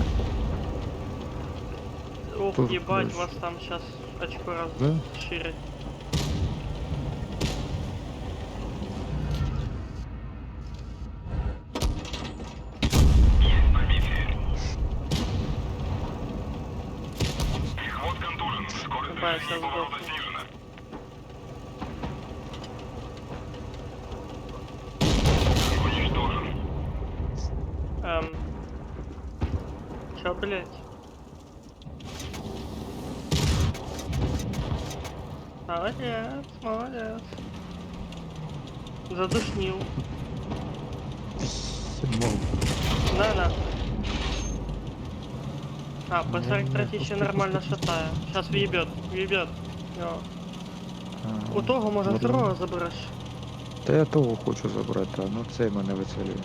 Ох, Тут ебать, дальше. вас там сейчас очко раз Да? шире. Есть пробитие. Пехвод контужен. Скорость Бай, движения и сейчас поворота сдохну. снижена. Уничтожен. Чё, блять? Молодец, молодец. Задушнил. Мов. Да. А, по Не, 43 не, еще пусти, нормально пусти, пусти. шатаю. Сейчас въебет. Йо. Ага. У того може Барабан. второго забереш. Та я того хочу забрати, а ну цей мене вицелює.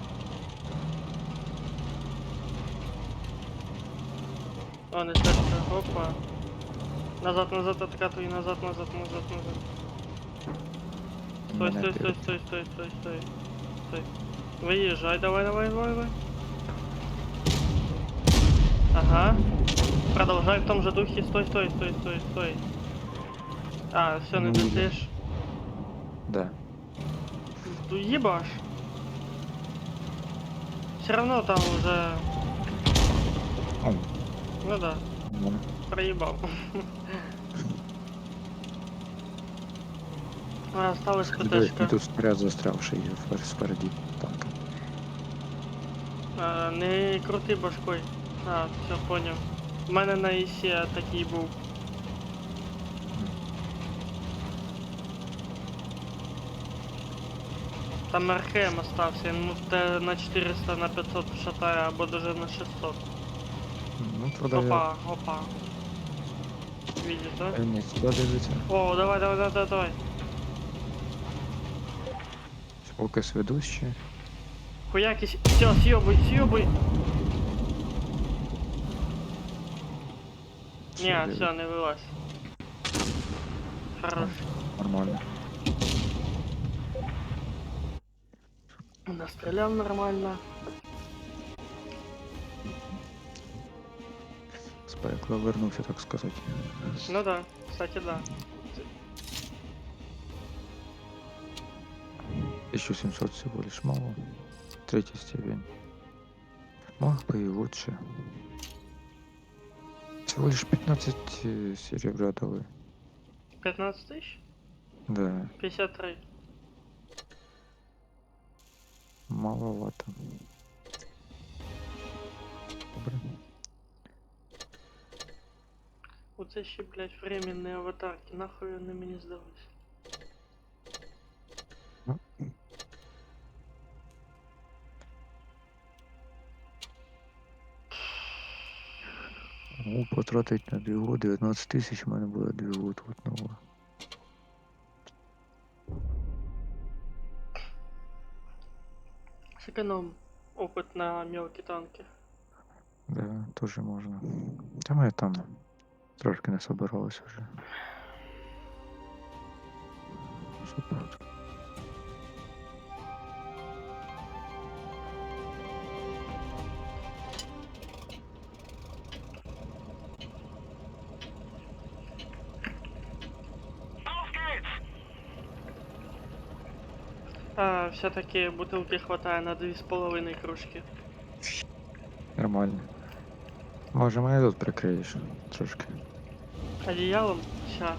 О, не стежка. Опа. Назад, откатывай, назад. Стой. Мене перед- Стой. Выезжай, давай. Ага. Продолжай в том же духе. Стой. А, все, не Ну, долетишь. Да. Ебашь. Все равно там уже... О, Ну да, ну, проебал. А, осталась і ПТшка. тут снаряд застрявший спереді танка. А, не крути башкой. А, все, понял. У мене на ІСі такий був. Там РХМ остався, ну те на 400, на 500 шатає, або даже на 600. Ну, продає. Опа. Видишь, да? Ні, сюди дивиться. О, давай. Фокус ведущий. Хуяки, все, съебуй. Не, Все, все, не вылазь. Хорош. Нормально. Настрелял нормально. З пекла вернувся, так сказати. Ну да, кстати, да. 1700 всего лишь мало. Третий степень. Мог бы и лучше. Всего лишь 15 серебра дали. 15 тысяч? Да, 53. маловато. Добре. Оце ще, блядь, временні аватарки. Нахуй вони мені здались. Ну, потратить на двигу 19 тысяч, у мене буде двигу тут нового. Сэконом опыт на мелкие танки. Да, тоже можна. Та ми там трошки не собиралось вже. Супер. А, все-таки бутылки хватает на 2,5 кружки. Нормально. Може, мене тут прикриєш трошки. Одеялом? Ща.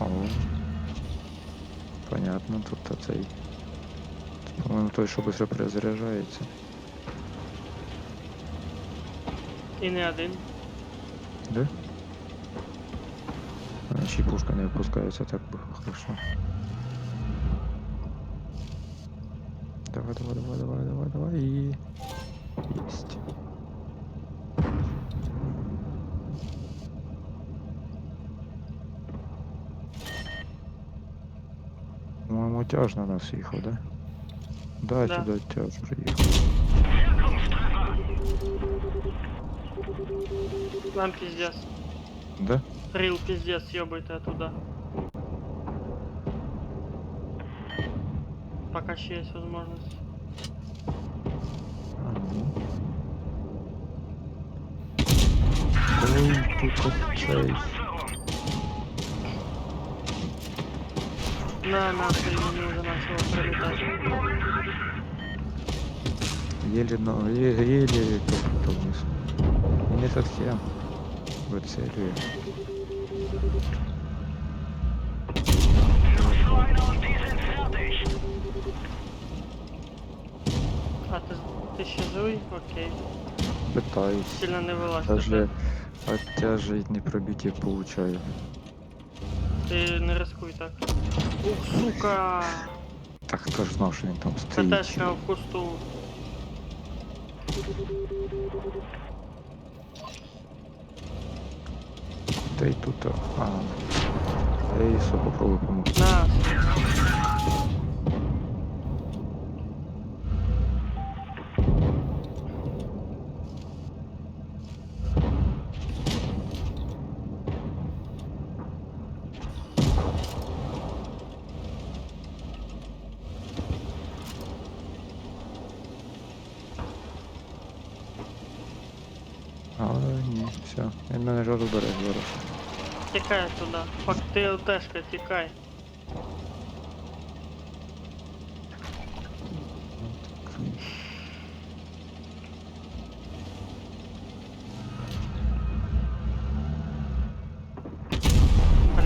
О. Понятно, тут цей. По-моєму, той, що швидко перезаряджається. І не один. Да? Ще й пушка не опускається, так би хорошо. Давай, давай, давай, давай, давай, давай. І... Єсть. По-моєму, тяж на нас їхав, да? Да, Да. сюди тяж приїхав. Нам пиздец. Да? Рил пиздец, ёбает оттуда. Пока еще есть возможность. А, ну. Ой, тут цей. На, нахуй, мне уже начало пролетать. Еле, но, еле как-то вниз. И не совсем. Выцеливаю. А ты ще живий? Окей. Пытаюсь. Сильно не вилазь. Даже оттяжить не пробитие получаю. Ти не рискуй так. Ух, сука! Так хто ж знав, що він там стоїть. ПТшка в кусту. Та й тут. А. Ейсу попробуй помогти. На. А, ні, все. Він мене ж розбере зараз. Тікай туди. Фак, ти ЛТшка, тікай.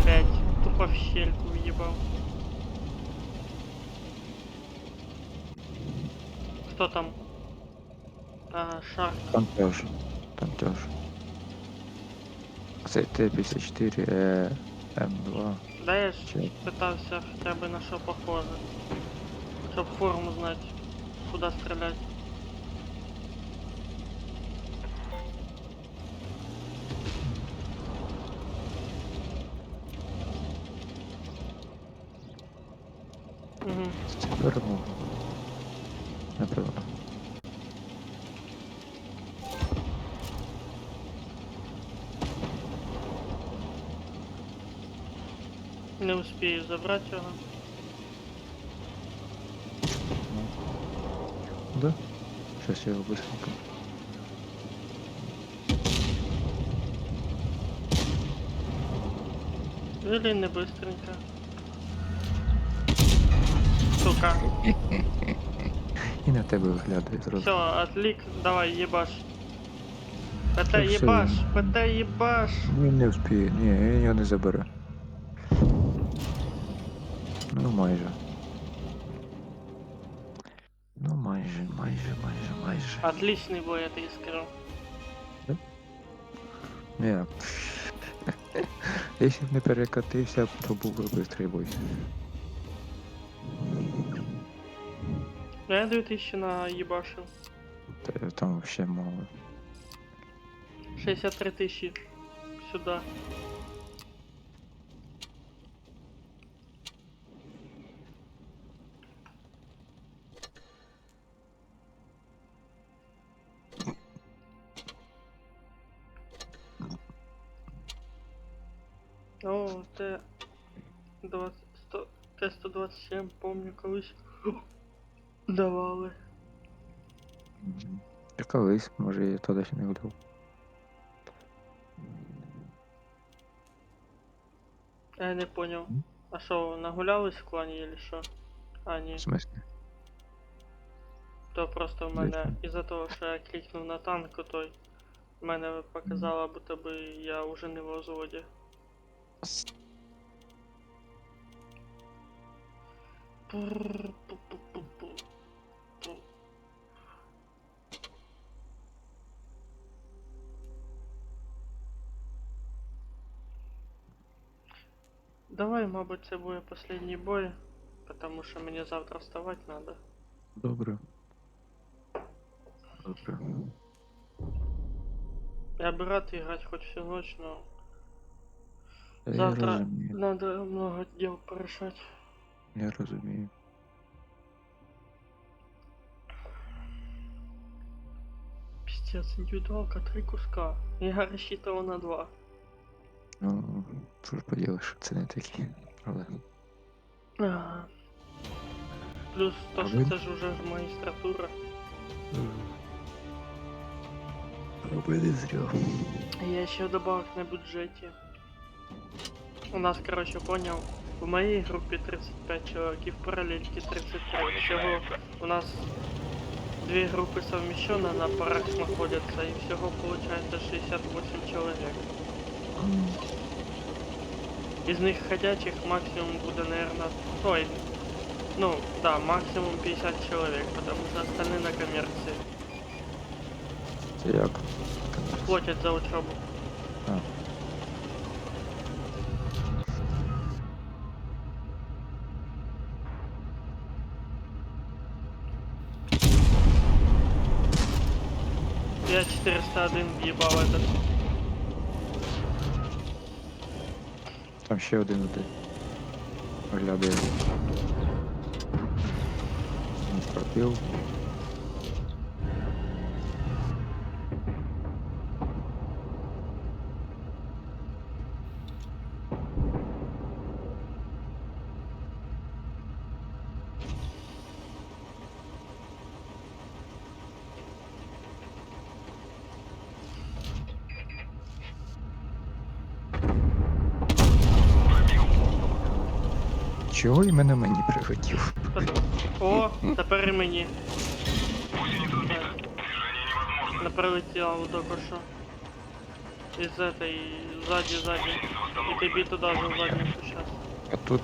Блять, тупо в щельку въебал. Кто там? Ага, шар. Там тяж. Там тяж. Це Т-54 М2. Да я ж Чё? пытался хотя бы на что похоже. Чтоб форму знать, куда стрелять. Угу. Вернув. Напевно. Не успею забрать его. Да? Сейчас я его быстренько. Или не быстренько. Сука. І на тебе виглядає зразу. Все, отлик, давай, ебаш. ПТ Та все, ебаш, ПТ ебаш. Він не вспіє. Ні, він його не забере. Ну майже. Ну майже. Отличный бой, я тебе скажу. Ні. Якщо б не перекатився, то був би бистрий бой. Я 2000 на ебашил. Та там вообще мало. 63 тысячи. Сюда. О, Т-127, помню, колись давали. Та колись, може я тоді ще не гуляв. Я не понял. М? А що, нагулялись в клані или що? А, ні. В смысле? То просто в Для мене чого? із-за того, що я клікнув на танк, той в мене показало, будто би я уже не в взводі. Давай, мабуть, це буде останній бой, потому що мені завтра вставати надо. Добре. Добре. Я бы рад играть хоть всю ночь, но Та я завтра розумію. надо много дел порешать. Я розумію. Пиздец, индивидуалка 3 куска. Я рассчитывал на 2. Ну, що ж поділиш, це не такі. Але. Ага. Плюс то, А що ви? це ж уже магістратура. Роби не зря. Я ще добавок на бюджеті. У нас, короче, понял, в моей группе 35 человек и в параллельке 33. Всего у нас две группы совмещенно на парах находятся, и всего получается 68 человек. Из них ходячих максимум будет, наверное, ой, ну, да, максимум 50 человек, потому что остальные на коммерции. Це як? Платят за учебу. А. Я 401 въебал этот. Там ще один іде. Оглядає. Пробив. Чого іменно мені прилетів? О, тепер і мені. Гусеница сбита. Движение невозможно. Не прилетіло тільки що. Із этой, сзади. І тобі туди же в задницю сейчас. А тут...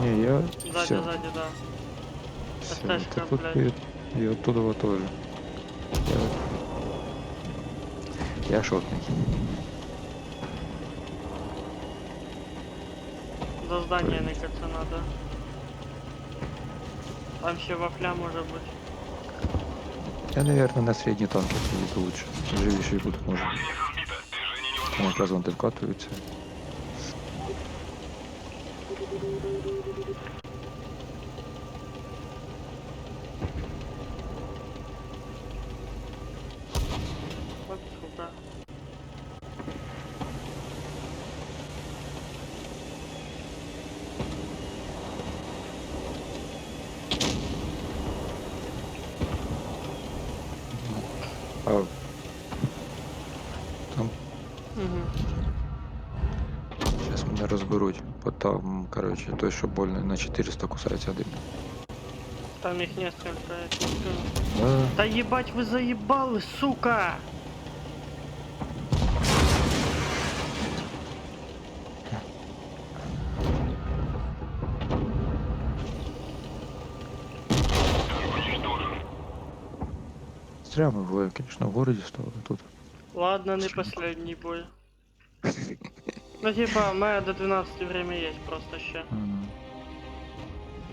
Не, я... Сзади, Все. сзади, да. Все. СТшка, Та тут блядь. і оттуда тоже. Я шотний. До здання никаться надо. Там ще вафля може бути. Я, наверное, на средний танки поеду лучше. Живейший будут, может. Гусеница сбита. Движение невозможно. Они как раз вон вкатываются. От сука. А там Угу. сейчас меня разберуть. Потом, короче, той, что больно, на 400 кусается один. Там їх несколько, я тебе скажу. Да. Та їбать ви заїбали, сука! Уничтожен. Зря мы в, конечно, в городе стало тут. Ладно, не последний бой. Ну типа, у мене до 12 время є просто ще.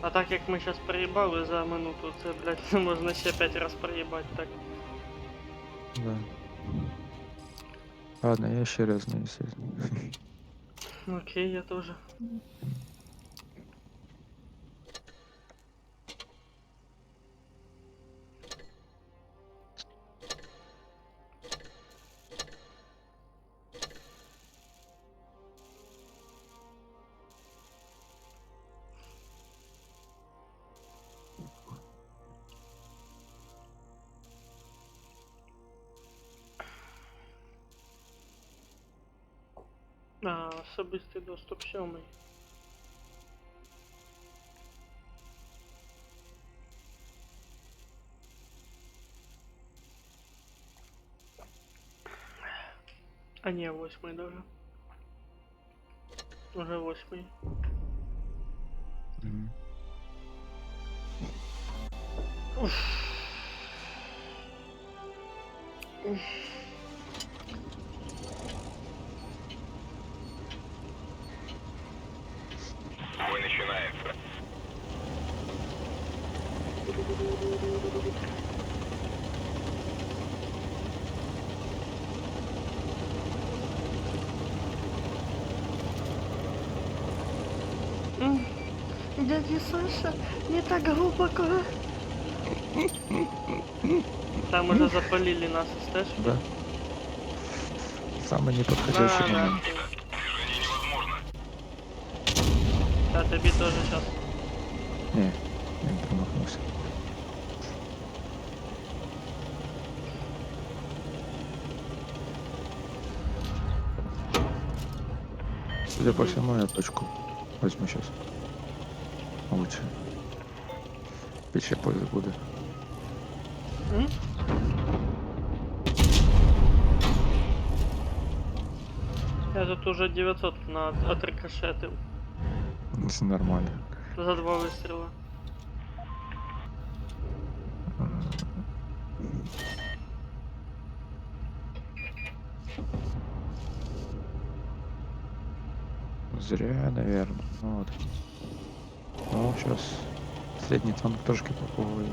А так як ми зараз проїбали за минуту, це, блядь, можна ще 5 раз проїбати так. Да. Ладно, я еще раз не если. Окей, я тоже. Особистий доступ 7. А не, 8 даже. Уже 8. Мгм. Бой начинается. Дядя Саша, не так глубоко. Там уже запалили нас из тэшки. Да. Самый неподходящий момент. Движение невозможно. Да, тебе тоже сейчас. Не, не промахнулся. Судя по всему, я точку возьму сейчас. Лучше. Більше пользы буде. Я тут уже 900 отрикошетил Це нормально. за 2 выстрела. Зря, наверное. Ну вот. Ну, сейчас средний танк трошки поповує.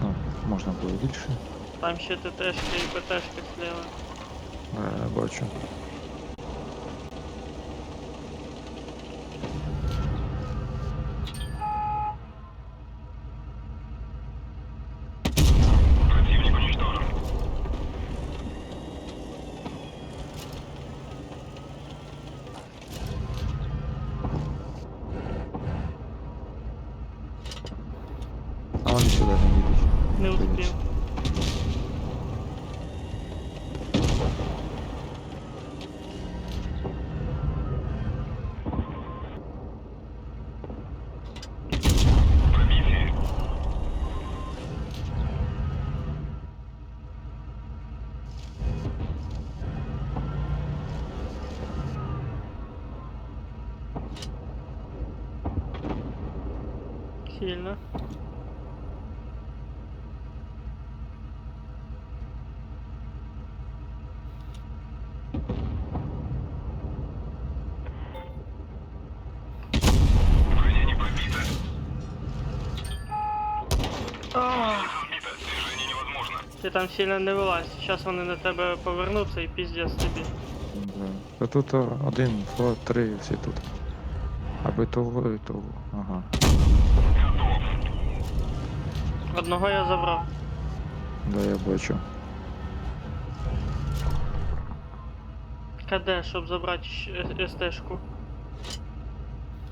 Ну, можна було більше. Там ще ТТшки і ПТшки слева. Я бачу. Противник уничтожен. А вони сюди не їдуть. Не успів. Пробитие. Сильно. Броня не пробита. Разбита. Движение невозможно. Ти там сильно не вилазь. Зараз вони на тебе повернуться і піздець тобі. Да. Та тут один, два, три, всі тут. Аби того і того. Ага. Готов. Одного я забрав. Да, я бачу. КД, щоб забрати СТшку.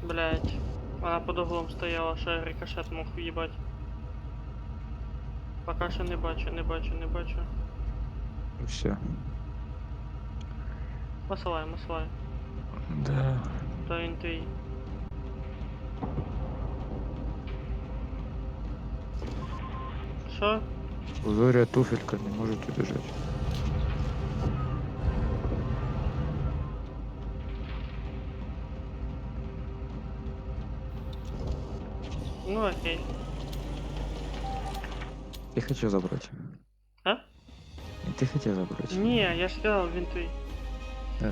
Блять. Вона під углом стояла, що я рикошет мог в'їбать. Поки що не бачу, не бачу, не бачу. Все. Масалай, масалай. Да. То він твій. Що? Узоря туфелька не может убежать. Ну окей. Ты хотел забрать. А? И ты хотел забрать. Ні, я ж сказав, він твій. Да.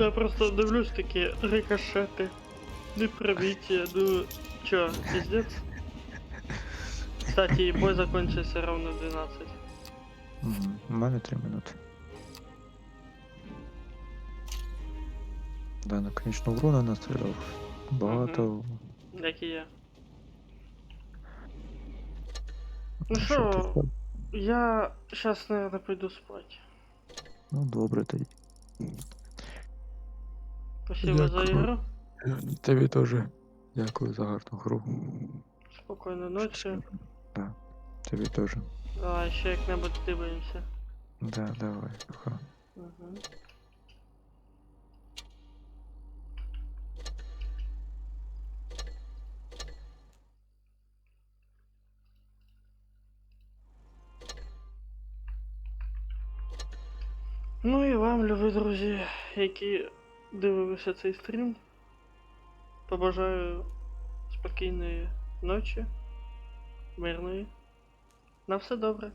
Я просто дивлюсь такі рикошети. Не пробиття, ну... Чо, пиздец? Кстати, бой закончился ровно в 12. Угу. У мене 3 минути. Да, ну, конечно, урона настріляв. Багато. Як і я. Ну Ну, що, ти спав? я сейчас, наверное, пойду спать. Ну, добре тоді. Спасибо за Дякую. игру. Тобі теж. Дякую за гарну гру. Спокойной ночи. Да. Тобі теж. Давай, ще як-небудь дивимося. Да, давай. Пока. Угу. Ну і вам, любі друзі, які дивилися цей стрім, побажаю спокійної ночі, мирної. На все добре.